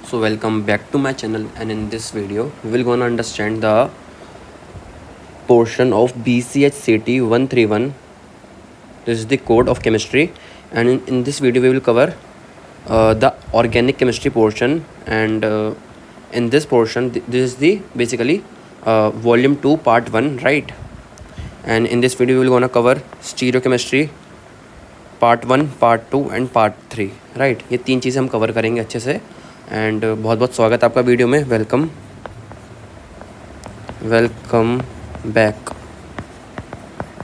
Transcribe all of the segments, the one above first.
So welcome back to my channel, and in this video we will gonna understand the portion of BCHCT 131. This is the code of chemistry, and in this video we will cover the organic chemistry portion, and in this portion this is the basically volume 2 part 1, right? And in this video we will gonna cover stereochemistry part 1, part 2 and part 3, right. ये 3 चीज़ें हम cover करेंगे अच्छे से। And बहुत बहुत स्वागत है आपका वीडियो में। Welcome back.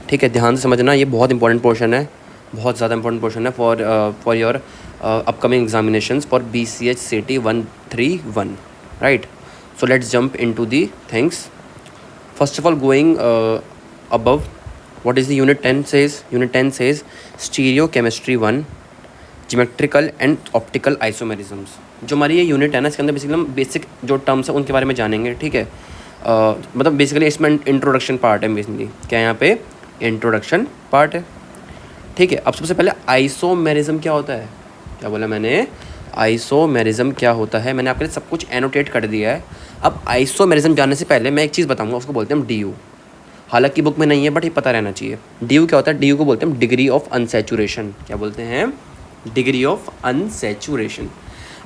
ठीक है, ध्यान से समझना, ये बहुत इंपॉर्टेंट पोर्शन है, बहुत ज़्यादा इंपॉर्टेंट पोर्शन है for your upcoming examinations for BCHCT 131, right. So let's jump into the things. First of all, going above, what is the unit 10 says? Unit 10 says stereochemistry 1, geometrical and optical isomerisms। जो हमारी ये unit है ना, इसके अंदर basically हम basic जो terms है उनके बारे में जानेंगे। ठीक है, मतलब बेसिकली इसमें इंट्रोडक्शन पार्ट है। बेसिकली क्या है यहाँ पे? इंट्रोडक्शन पार्ट है। ठीक है, अब सबसे पहले आइसोमेरिज्म क्या होता है? क्या बोला मैंने? आइसोमेरिज्म क्या होता है? मैंने आपके लिए सब कुछ एनोटेट कर दिया है। अब आइसोमेरिज्म जानने से पहले मैं एक चीज़ बताऊँगा, उसको बोलते हैं हम DU। हालांकि बुक में नहीं है बट ये पता रहना चाहिए। DU क्या होता है? DU को बोलते हैं डिग्री ऑफ अनसैचुरेशन। क्या बोलते हैं? Degree of unsaturation.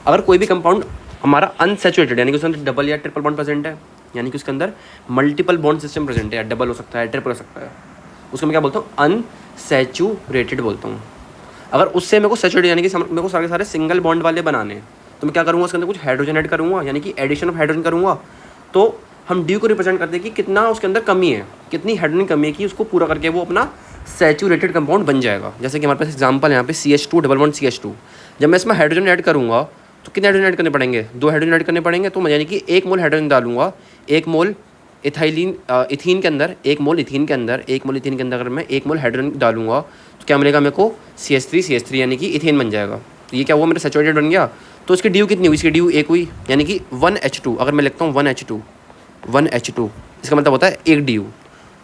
अगर कोई भी कंपाउंड हमारा अनसैचुरेटेड, यानी कि उसके अंदर डबल या ट्रिपल बॉन्ड प्रेजेंट है, यानी कि उसके अंदर मल्टीपल बॉन्ड सिस्टम प्रेजेंट है, या डबल हो सकता है, ट्रिपल हो सकता है, उसको मैं क्या बोलता हूँ? अनसैचुरेटेड बोलता हूँ। अगर उससे मेरे को सैचुरेटेड यानी कि मेरे को सारे सिंगल बॉन्ड वाले बनाने हैं, तो मैं क्या करूँगा? उसके अंदर कुछ हाइड्रोजन ऐड करूँगा, यानी कि एडिशन ऑफ हाइड्रोजन करूँगा। तो हम DU को रिप्रेजेंट करते हैं कि कितना उसके अंदर कमी है, कितनी हाइड्रोजन कमी है कि उसको पूरा करके वो अपना सैचुरेटेड कंपाउंड बन जाएगा। जैसे कि हमारे पास एग्जांपल यहाँ पे CH2 डबल बॉन्ड CH2। जब मैं इसमें हाइड्रोजन ऐड करूँगा तो कितने हाइड्रोजन ऐड करने पड़ेंगे? 2 हाइड्रोजन ऐड करने पड़ेंगे। तो यानी कि 1 मोल हाइड्रोजन डालूंगा, 1 मोल इथीन के अंदर, 1 मोल इथीन के अंदर, 1 मोल इथीन के अंदर अगर मैं 1 मोल हाइड्रोजन डालूंगा तो क्या मिलेगा मेरे को? CH3 यानी कि इथेन बन जाएगा। तो ये क्या हुआ? मेरा सैचुरेटेड बन गया। तो इसकी DU कितनी हुई? इसकी DU 1 हुई, यानी कि 1H2। अगर मैं लिखता हूँ 1H2, इसका मतलब होता है 1 DU।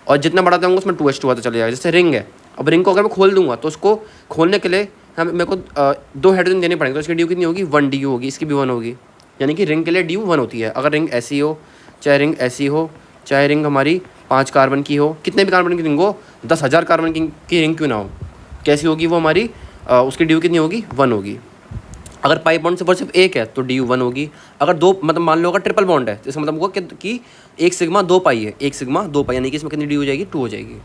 और जितना बढ़ा जाऊँगा उसमें 2H2 आता चले जाएगा। जैसे रिंग है, अब रिंग को अगर मैं खोल दूंगा तो उसको खोलने के लिए मेरे को 2 हाइड्रोजन देने पड़ेंगे। तो इसकी DU कितनी होगी? 1 DU होगी, इसकी भी 1 होगी। यानी कि रिंग के लिए DU 1 होती है। अगर रिंग ऐसी हो, चाहे रिंग ऐसी हो, चाहे रिंग हमारी 5 कार्बन की हो, कितने भी कार्बन की रिंग हो, 10,000 कार्बन की रिंग क्यों ना हो, कैसी होगी वो हमारी? उसकी DU कितनी होगी? 1 होगी। अगर पाई बॉन्ड से सिर्फ 1 है तो DU 1 होगी। अगर 2, मतलब मान लो अगर ट्रिपल बॉन्ड है तो इसका मतलब होगा कि 1 सिग्मा 2 पाई है, 1 सिग्मा 2 पाई, यानी कि इसमें कितनी DU हो जाएगी? 2 हो जाएगी।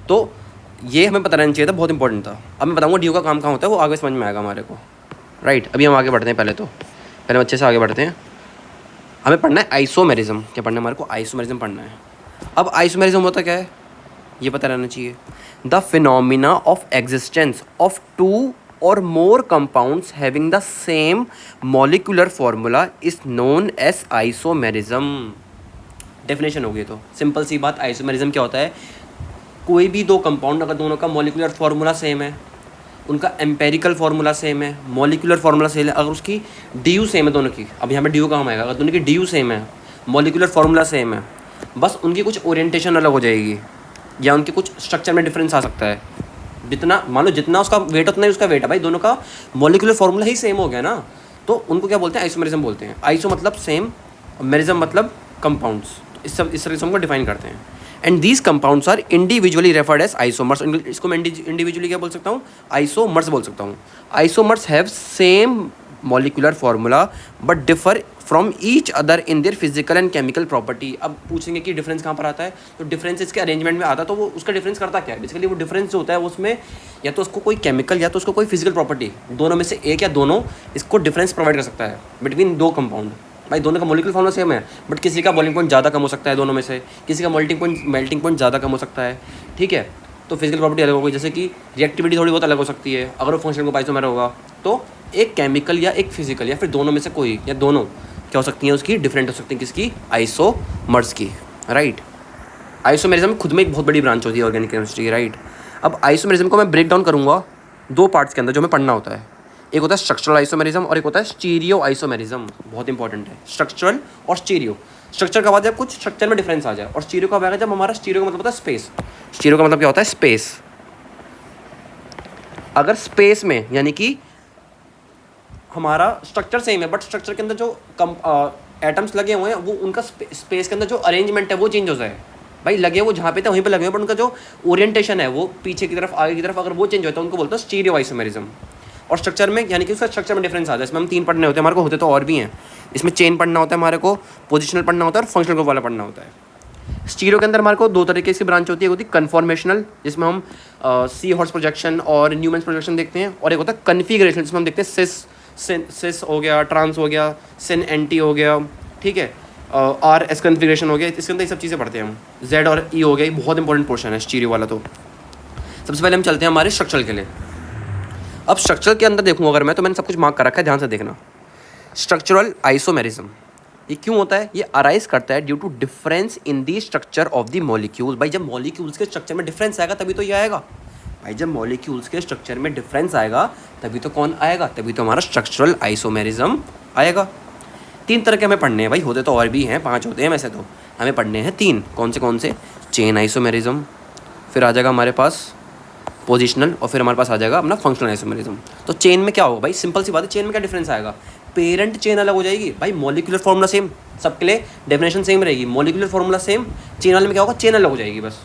तो ये हमें पता रहना चाहिए था, बहुत इंपॉर्टेंट था। अब मैं बताऊँगा DU का काम कहाँ होता है, वो आगे समझ में आएगा हमारे को, राइट। अभी हम आगे बढ़ते हैं। पहले हम अच्छे से आगे बढ़ते हैं। हमें पढ़ना है आइसोमेरिज्म। क्या पढ़ना है हमारे को? आइसोमेरिज्म पढ़ना है। अब आइसोमेरिज्म होता क्या है ये पता रहना चाहिए। The phenomena of existence of 2 or more compounds having the same molecular formula is known as isomerism। Definition होगी तो सिंपल सी बात। आइसोमेरिज्म क्या होता है? कोई भी 2 कंपाउंड अगर दोनों का मॉलिक्यूलर फार्मूला सेम है, उनका एम्पेरिकल फार्मूला सेम है, मॉलिक्यूलर फार्मूला सेम है, अगर उसकी DU सेम है दोनों की, अब यहाँ पे DU काम आएगा, अगर दोनों की DU सेम है, मॉलिक्यूलर फार्मूला सेम है, बस उनकी कुछ ओरिएंटेशन अलग हो जाएगी या उनके कुछ स्ट्रक्चर में डिफरेंस आ सकता है। जितना मान लो जितना उसका वेट उतना ही उसका वेट है भाई, दोनों का मॉलिक्यूलर फार्मूला ही सेम हो गया ना, तो उनको क्या बोलते हैं? आइसोमेरिज्म बोलते हैं। आइसो मतलब सेम, मेरिज्म मतलब कंपाउंड्स। तो इस तरह से हमको डिफाइन करते हैं। And these compounds are individually referred as isomers. इसको मैं इंडिविजुअली क्या बोल सकता हूँ? आइसोमर्स बोल सकता हूँ। Isomers have same molecular formula but differ from each other in their physical and chemical property. अब पूछेंगे कि डिफरेंस कहाँ पर आता है, तो डिफरेंस इसके अरेंजमेंट में आता है। तो वो उसका डिफरेंस करता क्या है? बेसिकली वो डिफरेंस जो होता है उसमें या तो उसको कोई केमिकल या तो उसको कोई फिजिकल प्रॉपर्टी, दोनों में से एक या दोनों इसको डिफरेंस प्रोवाइड कर सकता है बिटवीन 2 कंपाउंड। भाई दोनों का मॉलिक्यूलर फार्मूला सेम है बट किसी का बॉइलिंग पॉइंट ज़्यादा कम हो सकता है दोनों में से, किसी का मेल्टिंग पॉइंट ज़्यादा कम हो सकता है। ठीक है, तो फिजिकल प्रॉपर्टी अलग होगी, जैसे कि रिएक्टिविटी थोड़ी बहुत अलग हो सकती है अगर वो फंक्शन को आइसोमर होगा। तो एक केमिकल या एक फिजिकल या फिर दोनों में से कोई या दोनों क्या हो सकती हैं उसकी? डिफरेंट हो सकती हैं। किसकी? आइसोमर्स की, राइट। आइसोमेरिज्म खुद में एक बहुत बड़ी ब्रांच होती है ऑर्गेनिक केमिस्ट्री, राइट। अब आइसोमेरिज्म को मैं ब्रेक डाउन करूँगा 2 पार्ट्स के अंदर जो हमें पढ़ना होता है। एक होता है स्ट्रक्चरल आइसोमेरिज्म और एक होता है स्टीरियो आइसोमेरिज्म। बहुत इंपॉर्टेंट है स्ट्रक्चरल और स्टीरियो। स्ट्रक्चर का बाद जब कुछ स्ट्रक्चर में डिफरेंस आ जाए, और स्टीरियो का आएगा जब हमारा स्टीरियो का मतलब होता है स्पेस। स्टीरियो का मतलब क्या होता है? स्पेस। अगर स्पेस में यानी कि हमारा स्ट्रक्चर सेम है, बट स्ट्रक्चर के अंदर जो एटम्स लगे हुए हैं वो उनका स्पेस के अंदर जो अरेंजमेंट है वो चेंज हो जाए। भाई लगे वो जहाँ पे थे वहीं पे लगे हुए, बट उनका जो ओरिएंटेशन है वो पीछे की तरफ आगे की तरफ अगर वो चेंज होता है उनको बोलते हैं स्टीरियो आइसोमेरिज्म। और स्ट्रक्चर में यानी कि उसका स्ट्रक्चर में डिफरेंस आता है। इसमें हम 3 पढ़ने होते हैं, हमारे को होते तो और भी हैं। इसमें चेन पढ़ना होता है हमारे को, पोजिशनल पढ़ना होता है और फंक्शनल ग्रुप वाला पढ़ना होता है। स्टीरियो के अंदर हमारे को 2 तरीके की ब्रांच होती है, होती है कन्फॉर्मेशनल जिसमें हम सी हॉर्स प्रोजेक्शन और न्यूमैन्स प्रोजेक्शन देखते हैं, और एक होता है कन्फिगरेशन जिसमें हम देखते हैं सिस हो गया, ट्रांस हो गया, सिन एंटी हो गया, ठीक है, आर एस कन्फिगरेशन हो गया। इसके अंदर ये सब चीज़ें पढ़ते हैं हम। जेड और ई हो गया, ये बहुत इंपॉर्टेंट पोर्शन है स्टीरियो वाला। तो सबसे पहले हम चलते हैं हमारे स्ट्रक्चरल के लिए। अब स्ट्रक्चर के अंदर देखूँ अगर मैं, तो मैंने सब कुछ मार्क कर रखा है, ध्यान से देखना। स्ट्रक्चरल आइसोमेरिज्म ये क्यों होता है? ये अराइज करता है due to difference in the structure of the molecule. भाई जब मॉलिक्यूल्स के स्ट्रक्चर में डिफरेंस आएगा तभी तो ये आएगा। भाई जब मॉलिक्यूल्स के स्ट्रक्चर में डिफरेंस आएगा तभी तो कौन आएगा? तभी तो हमारा स्ट्रक्चरल आइसोमेरिज्म आएगा। 3 तरह के हमें पढ़ने हैं भाई, होते तो और भी हैं, 5 होते हैं वैसे तो, हमें पढ़ने हैं 3। कौन से? चेन आइसोमेरिज्म, फिर आ जाएगा हमारे पास पोजिशनल, और फिर हमारे पास आ जाएगा अपना फंक्शनल आइसोमेरिज्म। तो चेन में क्या होगा भाई? सिंपल सी बात है, चेन में क्या डिफरेंस आएगा? पेरेंट चेन अलग हो जाएगी भाई, मॉलिक्यूलर फॉर्मूला सेम, सबके लिए डेफिनेशन सेम रहेगी, मॉलिक्यूलर फॉर्मूला सेम। चेन वाले में क्या होगा? चेन अलग हो जाएगी, बस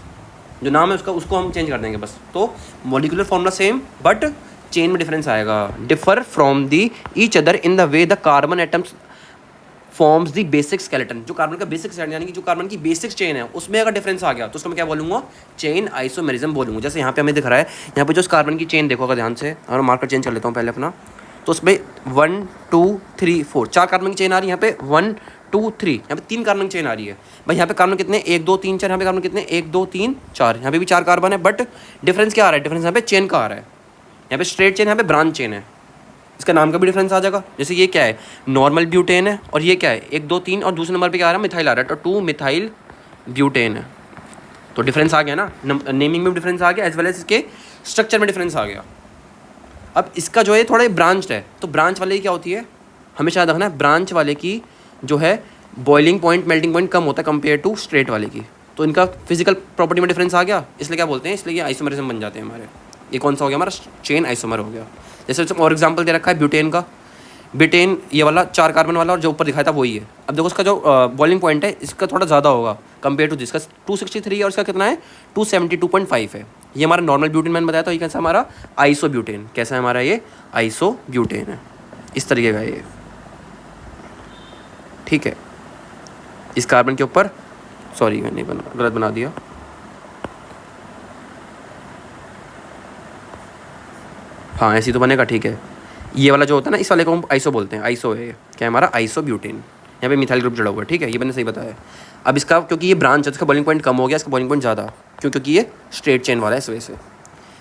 जो नाम है उसका उसको हम चेंज कर देंगे बस। तो molecular formula same but chain में डिफरेंस आएगा। Differ from the each other in the way the carbon atoms forms the basic skeleton. जो कार्बन का बेसिक स्केलेटन यानी कि जो कार्बन की बेसिक चेन है उसमें अगर डिफरेंस आ गया तो उसको मैं क्या बोलूँगा? चेन आइसोमेरिज्म बोलूँगा। जैसे यहाँ पे हमें दिख रहा है, यहाँ पे जो कार्बन की चेन देखो अगर ध्यान से, और मार्कर चेंज कर लेता हूँ पहले अपना, तो उसमें 1 2 3 4 4 कार्बन की चेन आ रही है। यहाँ पे 1 2 3 यहाँ पे 3 कार्बन की चेन आ रही है। भाई यहाँ पे कार्बन कितने? 1 2 3 4। यहाँ पे कार्बन कितने? 1 2 3 4। यहाँ पे भी 4 कार्बन है, बट डिफरेंस क्या आ रहा है? डिफरेंस यहाँ पे चेन का आ रहा है। यहाँ पे स्ट्रेट चेन, यहाँ पे ब्रांच चेन है, इसका नाम का भी डिफरेंस आ जाएगा। जैसे ये क्या है? नॉर्मल ब्यूटेन है, और ये क्या है? 1 2 3, और दूसरे नंबर पे क्या आ रहा है? मिथाइल आ रहा है, तो 2 मिथाइल ब्यूटेन है। तो डिफरेंस आ गया ना, नेमिंग में डिफरेंस आ गया, एज वेल एज इसके स्ट्रक्चर में डिफरेंस आ गया। अब इसका जो है थोड़ा ब्रांच है, तो ब्रांच वाले की क्या होती है? हमेशा याद रखना है, ब्रांच वाले की जो है बॉइलिंग पॉइंट, मेल्टिंग पॉइंट कम होता है कंपेयर टू स्ट्रेट वाले की। तो इनका फिजिकल प्रॉपर्टी में डिफरेंस आ गया, इसलिए क्या बोलते हैं? इसलिए ये आइसोमेरिज्म बन जाते हैं हमारे। ये कौन सा हो गया हमारा? चेन आइसोमर हो गया। जैसे और एग्जांपल दे रखा है ब्यूटेन का। ब्यूटेन ये वाला 4 कार्बन वाला, और जो ऊपर दिखाया था वही है। अब देखो उसका जो बॉइलिंग पॉइंट है इसका थोड़ा ज़्यादा होगा कंपेयर टू जिसका 263 है, और इसका कितना है? 272.5 है। ये हमारा नॉर्मल ब्यूटेन मैंने बताया, तो ये कैसा हमारा? Iso butane. कैसा है हमारा? ये आइसो ब्यूटेन है, इस तरीके का ये, ठीक है। इस कार्बन के ऊपर, सॉरी मैंने गलत बना दिया, हाँ ऐसी तो बनेगा, ठीक है। ये वाला जो होता है ना, इस वाले को हम आइसो बोलते हैं, आइसो है क्या है हमारा? Iso butane. यहाँ पे मिथाइल ग्रुप जुड़ा हुआ है, ठीक है, ये मैंने सही बताया। अब इसका क्योंकि ये ब्रांच है, इसका बॉइलिंग पॉइंट कम हो गया, इसका बॉइलिंग पॉइंट ज़्यादा, क्योंकि ये स्ट्रेट चेन वाला है, इस वजह से।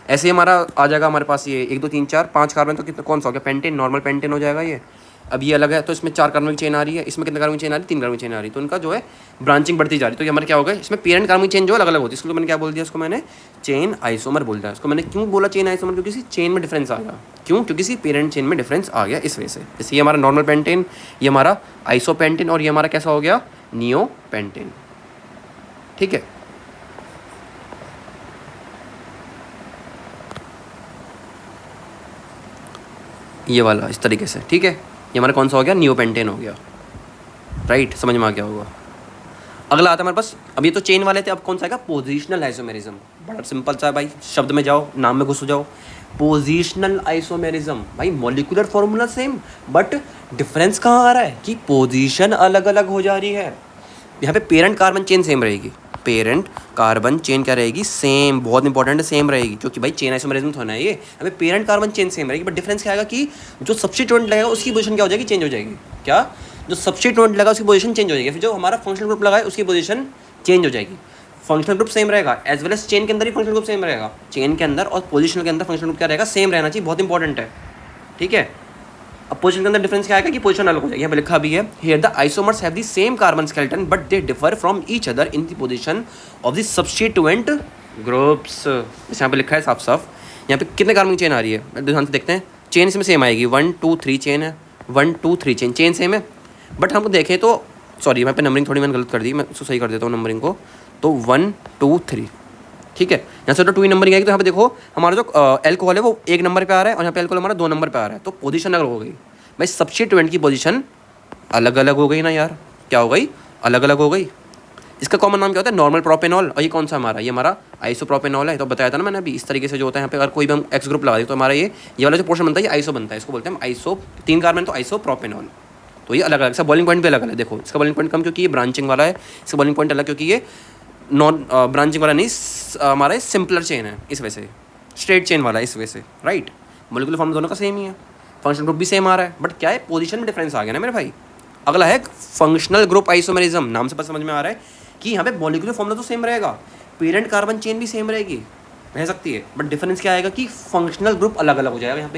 ऐसे ही हमारा आ जाएगा हमारे पास ये 1 2 3 4 5 कार्बन, तो कितना कौन सा हो गया? पेंटेन, नॉर्मल पेंटेन हो जाएगा ये। अब ये अलग है, तो इसमें 4 कार्बन की चेन आ रही है, इसमें कितने कार्बन की चेन आ रही है? 3 कार्बन की चेन आ रही है। तो उनका जो है ब्रांचिंग बढ़ती जा रही है। तो ये हमारा क्या होगा? इसमें पेरेंट कार्बन की चेन जो अलग अलग होती है, इसको मैंने क्या बोल दिया? उसको मैंने चेन आइसोमर बोल दिया। इसको मैंने क्यों बोला चेन आइसोमर? क्योंकि इसी चेन में डिफरेंस आ गया। क्यों? क्योंकि इसी पेरेंट चेन में डिफरेंस आ गया, इस वजह से। जैसे ये हमारा नॉर्मल पेंटेन, ये हमारा आइसो पेंटेन, और ये हमारा कैसा हो गया? नियो पेंटेन, ठीक है। ये वाला इस तरीके से, ठीक है। ये हमारा कौन सा हो गया? नियोपेंटेन हो गया, राइट, समझ में आ गया होगा। अगला आता है हमारे पास, अब ये तो चेन वाले थे, अब कौन सा आएगा? Positional isomerism. बड़ा सिंपल सा है भाई, शब्द में जाओ, नाम में घुस जाओ। पोजिशनल आइसोमेरिज्म, भाई molecular formula same, but difference कहाँ आ रहा है? कि पोजीशन अलग अलग हो जा रही है। यहाँ पे पेरेंट कार्बन चेन सेम रहेगी, पेरेंट कार्बन चेन क्या रहेगी? सेम, बहुत इंपॉर्टेंट है, सेम रहेगी, क्योंकि भाई चेन आइसोमेरिज्म तो होना है ये। हमें पेरेंट कार्बन चेन सेम रहेगी, बट डिफरेंस क्या आएगा? कि जो सब्स्टिट्यूएंट लगेगा उसकी पोजीशन क्या हो जाएगी? चेंज हो जाएगी। क्या? जो सब्स्टिट्यूएंट लगा उसकी पोजीशन चेंज हो जाएगी। फिर जो हमारा फंक्शनल ग्रुप लगा है उसकी पोजीशन चेंज हो जाएगी। फंक्शनल ग्रुप सेम रहेगा, एज वेल एज चेन के अंदर ही फंक्शनल ग्रुप सेम रहेगा। चेन के अंदर और पोजीशन के अंदर फंक्शनल ग्रुप क्या रहेगा? सेम रहना चाहिए, बहुत इंपॉर्टेंट है, ठीक है। अब पोजीशन के अंदर डिफरेंस क्या आएगा? कि पोजीशन अलग हो जाएगी। यहाँ पे लिखा भी है, here the isomers have the same carbon skeleton but they differ from each other in the position of the substituent groups. जैसे यहाँ पे लिखा है साफ साफ। यहाँ पे कितने कार्बन की चेन आ रही है? ध्यान से देखते हैं। चेन इसमें सेम आएगी, 1 2 3 चेन है, 1 2 3 चेन सेम है। बट हम देखें तो, सॉरी यहाँ पे नंबरिंग थोड़ी मैंने गलत कर दी, मैं उसको सही कर देता हूँ नंबरिंग को। तो 1 2 3, ठीक है। यहाँ से तो 2 नंबरिंग आएगी, तो यहाँ पे देखो हमारा जो एल्कोहल है वो 1 नंबर पे आ रहा है, और यहाँ पे एल्कोहल हमारा 2 नंबर पे आ रहा है, तो पोजीशन अलग हो गई। भाई सब्स्टिट्यूएंट की पोजीशन अलग अलग हो गई ना यार, क्या हो गई, अलग अलग हो गई। इसका कॉमन नाम क्या होता है, नॉर्मल प्रोपेनॉल। और ये कौन सा हमारा, ये हमारा आइसोप्रोपेनॉल है। तो बताया था ना मैंने अभी, इस तरीके से जो होता है यहाँ पे, अगर कोई भी हम एक्स ग्रुप लगा दें तो हमारा ये वाला जो पोर्शन बनता है ये आइसो बनता है, इसको बोलते हैं हम आइसो, 3 कार्बन तो आइसोप्रोपेनॉल। तो ये अलग अलग, इसका बॉइलिंग पॉइंट भी अलग अलग है। देखो इसका बॉइलिंग पॉइंट कम क्योंकि ये ब्रांचिंग वाला है, इसका बॉइलिंग पॉइंट अलग क्योंकि ये नॉन ब्रांचिंग वाला नहीं, हमारा सिंपलर चेन है इस वजह से, स्ट्रेट चेन वाला है इस वजह से, राइट। मोलिकुलर फॉर्म दोनों का सेम ही है, फंक्शनल ग्रुप भी सेम आ रहा है, बट क्या है, पोजीशन में डिफरेंस आ गया ना मेरे भाई। अगला है फंक्शनल ग्रुप आइसोमेरिज्म। नाम से पता समझ में आ रहा है कि यहाँ पे मॉलिक्यूलर फॉर्मूला तो सेम रहेगा, पेरेंट कार्बन चेन भी सेम रहेगी, रह सकती है, बट डिफरेंस क्या आएगा कि फंक्शनल ग्रुप अलग अलग हो जाएगा। यहाँ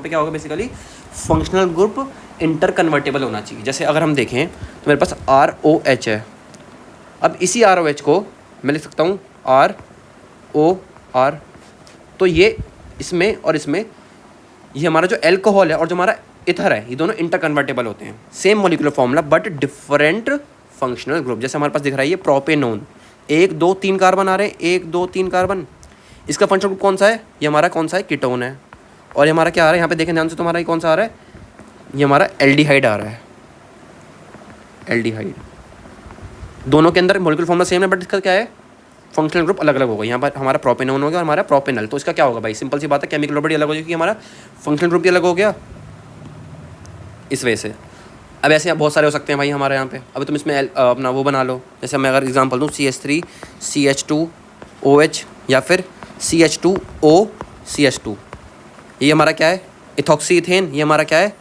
पे क्या होगा basically, functional group inter convertible होना चाहिए। जैसे अगर हम देखें तो मेरे पास ROH है, अब इसी ROH को मैं लिख सकता हूँ ROR, तो ये इसमें और इसमें, ये हमारा जो एल्कोहल है और जो हमारा इथर है, ये दोनों इंटर कन्वर्टेबल होते हैं, same molecular formula but different functional group. जैसे हमारे पास दिख रहा है ये प्रोपेनोन, 1 2 3 कार्बन आ रहे हैं, 1 2 3 कार्बन, इसका फंक्शनल ग्रुप कौन सा है, ये हमारा कौन सा है, कीटोन है। और ये हमारा क्या आ रहा है, यहाँ पे देखें ध्यान से, तुम्हारा ये कौन सा आ रहा है, ये हमारा एल्डिहाइड आ रहा है, एल्डिहाइड। दोनों के अंदर मॉलिक्यूलर फॉर्मूला सेम है, बट इसका क्या है, फंक्शनल ग्रुप अलग अलग होगा। यहाँ पर हमारा प्रोपेनोन हो गया और हमारा प्रोपेनल, तो इसका क्या होगा भाई, सिंपल सी बात है, केमिकल प्रॉपर्टी अलग हो जाएगी, हमारा फंक्शनल ग्रुप भी अलग हो गया इस वजह से। अब ऐसे बहुत सारे हो सकते हैं भाई हमारे यहाँ पे। अभी तुम इसमें अपना वो बना लो, जैसे मैं अगर एग्जांपल दूँ CH3 CH2OH या फिर CH2O CH2, ये हमारा क्या है, इथॉक्सी इथेन, ये हमारा क्या है,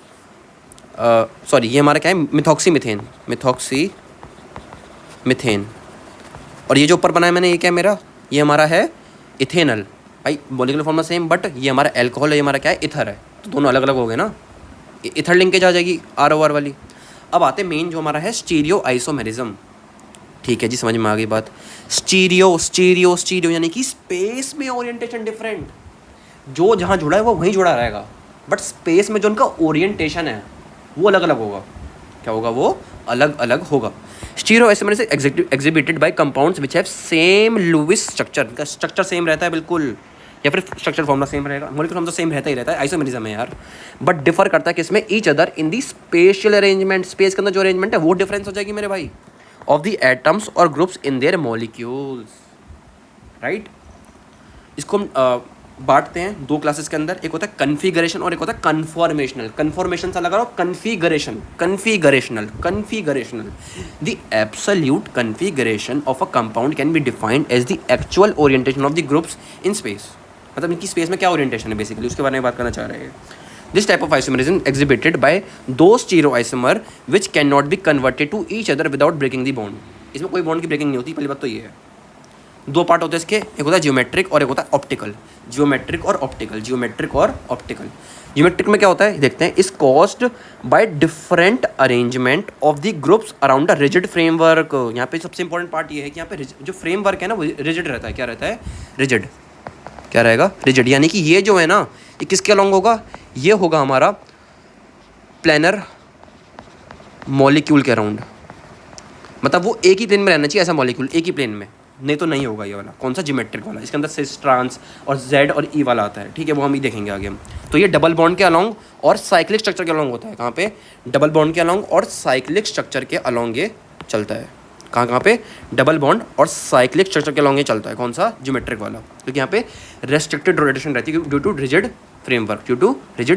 सॉरी ये हमारा क्या है, मिथॉक्सी मिथेन, मिथॉक्सी मिथेन। और ये जो ऊपर बनाया मैंने, ये क्या है मेरा, ये हमारा है इथेनल। भाई मॉलिक्यूलर फॉर्मूला सेम, बट ये हमारा एल्कोहल है, ये हमारा क्या है, इथर है, तो दोनों अलग अलग हो गए ना, इथर लिंकेज आ जाएगी ROR वाली। अब आते मेन जो हमारा है स्टीरियो आइसोमेरिज्म। ठीक है जी, समझ में आ गई बात। स्टीरियो यानी कि स्पेस में ओरिएंटेशन डिफरेंट, जो जहाँ जुड़ा है वो वहीं जुड़ा रहेगा, बट स्पेस में जो उनका ओरिएंटेशन है वो अलग अलग होगा। क्या होगा, वो अलग अलग होगा। Stereo isomerism exhibited by compounds which have same Lewis structure, इनका स्ट्रक्चर सेम रहता है बिल्कुल, या फिर स्ट्रक्चर फॉर्मूला सेम रहेगा, मॉलिक्यूलर फॉर्मूला सेम रहता ही रहता है, आइसोमेरिज्म है यार, बट डिफर करता है किसमें, ईच अदर इन दी स्पेशियल अरेंजमेंट, स्पेस के अंदर जो अरेंजमेंट है वो डिफरेंस हो जाएगी मेरे भाई, ऑफ द एटम्स और groups in their molecules, right. इसको हम बांटते हैं 2 क्लासेस के अंदर, एक होता है कन्फिगरेशन और एक होता है कन्फॉर्मेशनल। कन्फॉर्मेशन से लगा रहा हो, configurational. The absolute configuration of a compound can be defined as the actual orientation of the groups in space, मतलब इनकी स्पेस में क्या ओरिएंटेशन है बेसिकली, उसके बारे में बात करना चाह रहे हैं। This type of isomerism exhibited by दो stereoisomer which can not be converted to each other without breaking the bond. इसमें कोई बॉन्ड की ब्रेकिंग नहीं होती, पहली बात तो ये है। 2 पार्ट होते हैं इसके, एक होता है जियोमेट्रिक और एक होता है ऑप्टिकल। जियोमेट्रिक और ऑप्टिकल। जियोमेट्रिक में क्या होता है देखते हैं, is caused by different arrangement of the groups around a rigid framework. यहाँ पे सबसे इंपॉर्टेंट पार्ट ये है कि यहाँ पे जो फ्रेमवर्क है ना वो रिजिड रहता है। क्या रहता है, रिजिड। क्या रहेगा, रिजिड। यानी कि ये जो है ना ये किसके अलॉन्ग होगा, ये होगा हमारा प्लेनर मॉलिक्यूल के अराउंड, मतलब वो एक ही प्लेन में रहना चाहिए ऐसा मॉलिक्यूल, एक ही प्लेन में, नहीं तो नहीं होगा ये वाला। कौन सा, जियोमेट्रिक वाला। इसके अंदर सिस, ट्रांस और जेड और ई वाला आता है, ठीक है, वो हम ही देखेंगे आगे हम। तो ये डबल बॉन्ड के अलॉन्ग और साइक्लिक स्ट्रक्चर के अलॉन्ग होता है। कहाँ पे, डबल बॉन्ड के अलॉन्ग और साइक्लिक स्ट्रक्चर के अलॉन्ग ये चलता है। कहाँ पे, डबल बॉन्ड और साइक्लिक स्ट्रक्चर के अलॉन्ग ये चलता है। कौन सा, जियोमेट्रिक वाला, क्योंकि यहाँ पे रेस्ट्रिक्टेड रोटेशन रहती है ड्यू टू रिजिड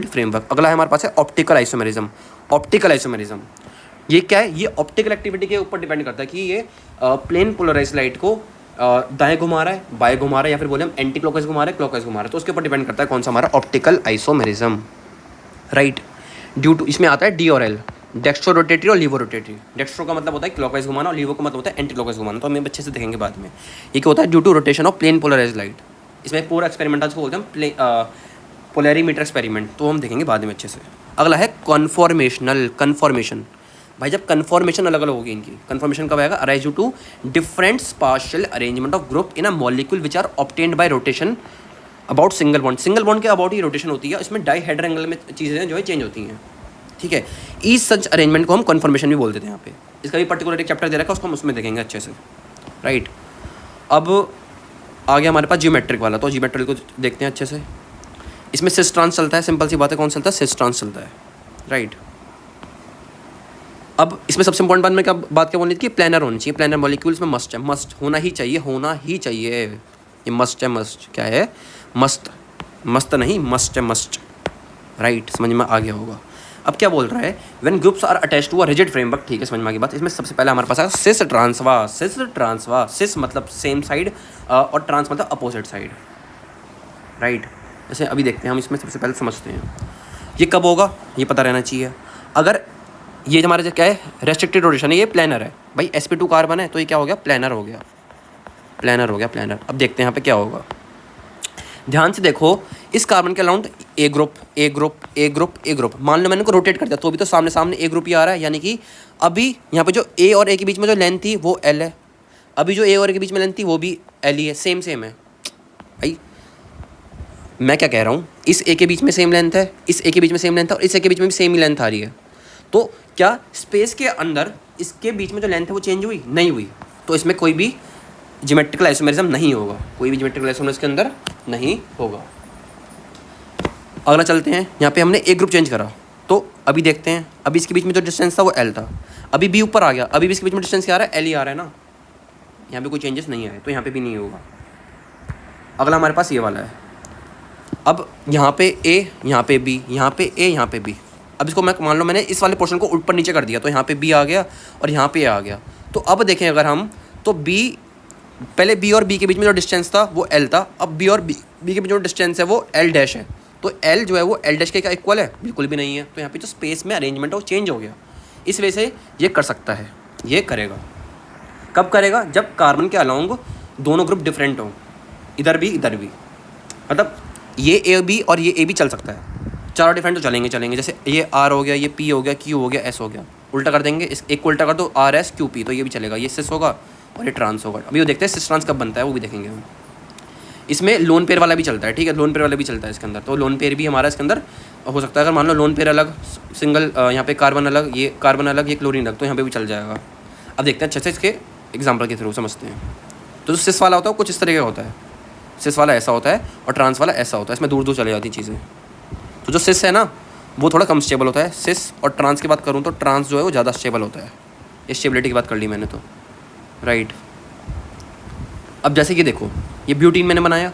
फ्रेमवर्क। अगला है हमारे पास है ऑप्टिकल आइसोमेरिज्म। ये क्या है, ये ऑप्टिकल एक्टिविटी के ऊपर डिपेंड करता है कि ये प्लेन पोलराइज लाइट को दाएं घुमा रहा है, बाएं घुमा रहा है, या फिर बोले हम एंटी क्लॉकवाइज घुमा रहे हैं, क्लॉकवाइज घुमा रहे हैं, तो उसके ऊपर डिपेंड करता है कौन सा हमारा optical isomerism, right. Due to, इसमें आता है डी और एल, डेक्स्ट्रो रोटेटरी और लीवो रोटेटरी। डेक्स्ट्रो का मतलब होता है क्लॉकवाइज घुमाना और लीवो का मतलब होता है एंटी क्लॉकवाइज घुमाना, तो हम अच्छे से देखेंगे बाद में। ये क्या होता है, due to rotation of plane polarize light. इसमें पूरा एक्सपेरिमेंट को बोलते हैं पोलैरीमीटर एक्सपेरिमेंट, तो हम देखेंगे बाद में अच्छे से। अगला है कन्फॉर्मेशन। भाई जब कन्फॉर्मेशन अलग अलग होगी इनकी, कन्फॉर्मेशन कब आएगा, arise due to different spatial arrangement of group in a molecule which are obtained by rotation about single bond के अबाउट ही रोटेशन होती है। इसमें डाईहेड्रल एंगल में चीज़ें जो है चेंज होती हैं, ठीक है। इस सच अरेंजमेंट को हम कन्फॉर्मेशन भी बोल देते हैं यहाँ पे। इसका भी पर्टिकुलर एक चैप्टर दे रखा है, उसको हम उसमें देखेंगे अच्छे से, राइट। अब आ गया हमारे पास जियोमेट्रिक वाला, तो जियोमेट्रिक को देखते हैं अच्छे से। इसमें सिस ट्रांस चलता है, सिंपल सी बात है, कौन चलता है, सिस ट्रांस चलता है, राइट। अब इसमें सबसे इंपॉर्टेंट बात मैं क्या बात क्या बोलनी थी कि प्लानर होनी चाहिए, प्लानर मॉलिक्यूल्स में मस्ट है, मस्ट होना ही चाहिए, होना ही चाहिए, ये मस्ट है, मस्ट क्या है, मस्त, मस्त नहीं मस्ट है, मस्ट, राइट, समझ में आ गया होगा। अब क्या बोल रहा है, when groups are attached to a rigid framework, ठीक है, समझ में आ गई बात। इसमें सबसे पहले हमारे पास है सिस ट्रांसवा, सिस ट्रांसवा, सिस मतलब सेम साइड और ट्रांस मतलब अपोजिट साइड, राइट। जैसे अभी देखते हैं हम, इसमें सबसे पहले समझते हैं ये कब होगा, ये पता रहना चाहिए। अगर ये हमारा जो क्या है रेस्ट्रिक्टेड रोटेशन है, ये प्लानर है भाई, sp2 कार्बन है तो ये क्या हो गया, प्लानर हो गया, प्लानर हो गया, प्लानर। अब देखते हैं यहाँ पे क्या होगा, ध्यान से देखो, इस कार्बन के around a group A group A group A group, मान लो मैंने को रोटेट कर दिया तो अभी तो सामने सामने ए ग्रुप ही आ रहा है, यानी कि अभी यहाँ पे जो ए और ए के बीच में जो लेंथ थी वो एल है, अभी जो ए और ए के बीच में लेंथ थी वो भी एल ही है, सेम सेम है भाई। मैं क्या कह रहा हूँ, इस ए के बीच में सेम लेंथ है, इस ए के बीच में सेम लेंथ है और इस ए के बीच में भी सेम ही लेंथ आ रही है, तो क्या स्पेस के अंदर इसके बीच में जो लेंथ है वो चेंज हुई, नहीं हुई, तो इसमें कोई भी ज्योमेट्रिकल आइसोमेरिज्म नहीं होगा, कोई भी ज्योमेट्रिकल आइसोमेरिज्म इसके अंदर नहीं होगा। अगला चलते हैं, यहाँ पे हमने एक ग्रुप चेंज करा, तो अभी देखते हैं, अभी इसके बीच में जो डिस्टेंस था वो एल था, अभी बी ऊपर आ गया, अभी भी इसके बीच में डिस्टेंस क्या आ रहा है, एल ही आ रहा है ना, यहाँ पे कोई चेंजेस नहीं आए, तो यहाँ पे भी नहीं होगा। अगला हमारे पास ये वाला है, अब यहाँ पे ए, यहाँ पे बी, यहाँ पे ए, यहाँ पे बी, अब इसको मैं मान लो मैंने इस वाले पोर्शन को ऊपर नीचे कर दिया, तो यहाँ पे बी आ गया और यहाँ पे ए आ गया। तो अब देखें अगर हम, तो बी, पहले बी और बी के बीच में जो डिस्टेंस था वो एल था, अब बी और बी के बीच जो डिस्टेंस है वो एल डैश है, तो एल जो है वो एल डैश के क्या इक्वल है, बिल्कुल भी नहीं है, तो यहाँ पे जो स्पेस में अरेंजमेंट है वो चेंज हो गया। इस वजह से ये कर सकता है, ये करेगा, कब करेगा, जब कार्बन के अलॉन्ग दोनों ग्रुप डिफरेंट हों, इधर भी इधर भी, मतलब ये ए बी और ये ए बी चल सकता है, चारों डिफरेंट तो चलेंगे चलेंगे, जैसे ये आर हो गया, ये पी हो गया, क्यू हो गया, एस हो गया, उल्टा कर देंगे, इस एक को उल्टा कर दो, आर एस क्यू पी, तो ये भी चलेगा, ये सिस होगा और ये ट्रांस होगा। अभी वो देखते हैं सिस ट्रांस कब बनता है, वो भी देखेंगे हम। इसमें लोन पेयर वाला भी चलता है, ठीक है, लोन पेयर वाला भी चलता है इसके अंदर, तो लोन पेयर भी हमारा इसके अंदर हो सकता है। अगर मान लो लोन पेयर अलग, सिंगल यहाँ पे कार्बन अलग, ये कार्बन अलग, ये क्लोरीन अलग, तो यहाँ पे भी चल जाएगा। अब देखते हैं अच्छे से इसके एग्जाम्पल के थ्रू समझते हैं। तो जो सिस वाला होता है वो कुछ इस तरह का होता है, सिस वाला ऐसा होता है और ट्रांस वाला ऐसा होता है, इसमें दूर दूर चली जाती चीज़ें। तो जो सिस है ना वो थोड़ा कम स्टेबल होता है, सिस और ट्रांस की बात करूँ तो ट्रांस जो है वो ज़्यादा स्टेबल होता है, ये स्टेबिलिटी की बात कर ली मैंने तो, राइट। अब जैसे कि देखो, ये ब्यूटीन मैंने बनाया,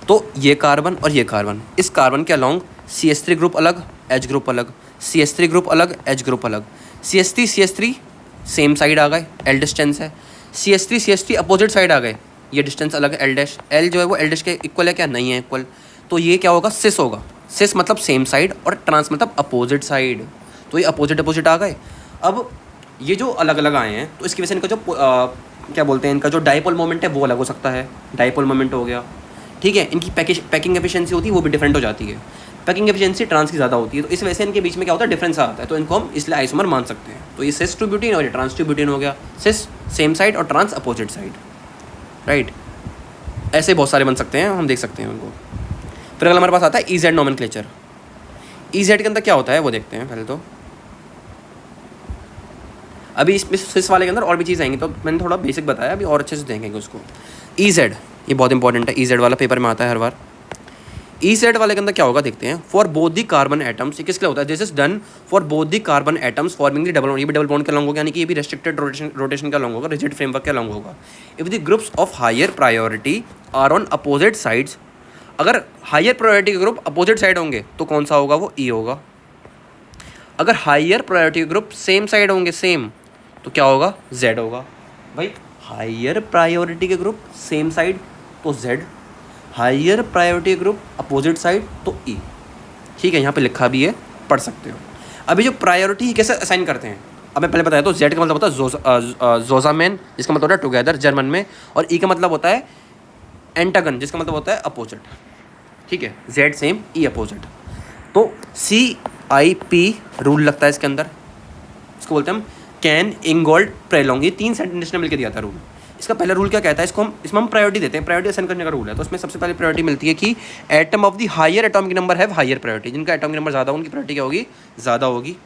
तो ये कार्बन और ये कार्बन, इस कार्बन के अलॉन्ग CH3 ग्रुप अलग, H ग्रुप अलग, CH3 ग्रुप अलग, H ग्रुप अलग, CH3 सेम साइड आ गए, L डिस्टेंस है, CH3 अपोजिट साइड आ गए, ये डिस्टेंस अलग है, L डैश, L जो है वो L डैश के इक्वल है क्या, नहीं है इक्वल, तो ये क्या होगा, सिस होगा, सिस मतलब सेम साइड और ट्रांस मतलब अपोजिट साइड, तो ये अपोजिट अपोजिट आ गए। अब ये जो अलग अलग आए हैं तो इसकी वजह से इनका जो क्या बोलते हैं, इनका जो डाइपोल मोमेंट है वो अलग हो सकता है, डाइपोल मोमेंट हो गया, ठीक है। इनकी पैकिंग एफिशिएंसी होती है वो भी डिफरेंट हो जाती है, पैकिंग एफिशिएंसी ट्रांस की ज़्यादा होती है, तो इस वजह से इनके बीच में क्या होता है, डिफरेंस आता है, तो इनको हम इसलिए आइसोमर मान सकते हैं। तो ये सिस टू ब्यूटीन और ये ट्रांस टू ब्यूटीन हो गया, सिस सेम साइड और ट्रांस अपोजिट साइड, राइट। ऐसे बहुत सारे बन सकते हैं, हम देख सकते हैं उनको। फिर अगर हमारे पास आता है EZ नोमेनक्लेचर, EZ के अंदर क्या होता है वो देखते हैं पहले तो। अभी इस सिस वाले के अंदर और भी चीज़ आएंगी, तो मैंने थोड़ा बेसिक बताया, अभी और अच्छे से देखेंगे उसको। EZ ये बहुत इंपॉर्टेंट है, EZ वाला पेपर में आता है हर बार। EZ वाले के अंदर क्या होगा देखते हैं, for both the carbon atoms, ये किसके लिए होता है, this is done for both the carbon atoms forming the double bond, ये भी डबल बॉन्ड के अलॉन्ग होगा, यानी कि ये भी रेस्ट्रिक्टेड रोटेशन का अलॉन्ग होगा, रिजिड फ्रेमवर्क के अलॉन्ग होगा। If the groups of higher priority are on opposite sides, अगर हायर प्रायोरिटी के ग्रुप अपोजिट साइड होंगे तो कौन सा होगा, वो E होगा। अगर हायर प्रायोरिटी के ग्रुप सेम साइड होंगे, सेम, तो क्या होगा, Z होगा। भाई हायर प्रायोरिटी के ग्रुप सेम साइड तो Z, higher priority group opposite side तो E, ठीक है, यहाँ पे लिखा भी है, पढ़ सकते हो। अभी जो प्रायोरिटी कैसे असाइन करते हैं, अब मैं पहले बताया, तो Z का मतलब होता है जोजामेन, जिसका मतलब होता है टुगेदर जर्मन में, और E का मतलब होता है एंटागन, जिसका मतलब होता है अपोजिट, ठीक है, Z सेम E अपोजिट। तो CIP रूल लगता है इसके अंदर, इसको बोलते हैं हम कैन इंगोल्ड प्रेलोंग, ये 3 साइंटिस्ट ने मिलकर दिया था रूल। इसका पहला रूल क्या कहता है, इसमें हम प्रायोरिटी देते हैं, प्रायोरिटी असाइन करने का रूल है। तो उसमें सबसे पहले प्रायोरिटी मिलती है कि atom of the higher atomic number have higher priority, जिनका एटॉमिक नंबर ज़्यादा उनकी प्रायोरिटी क्या होगी, ज़्यादा होगी,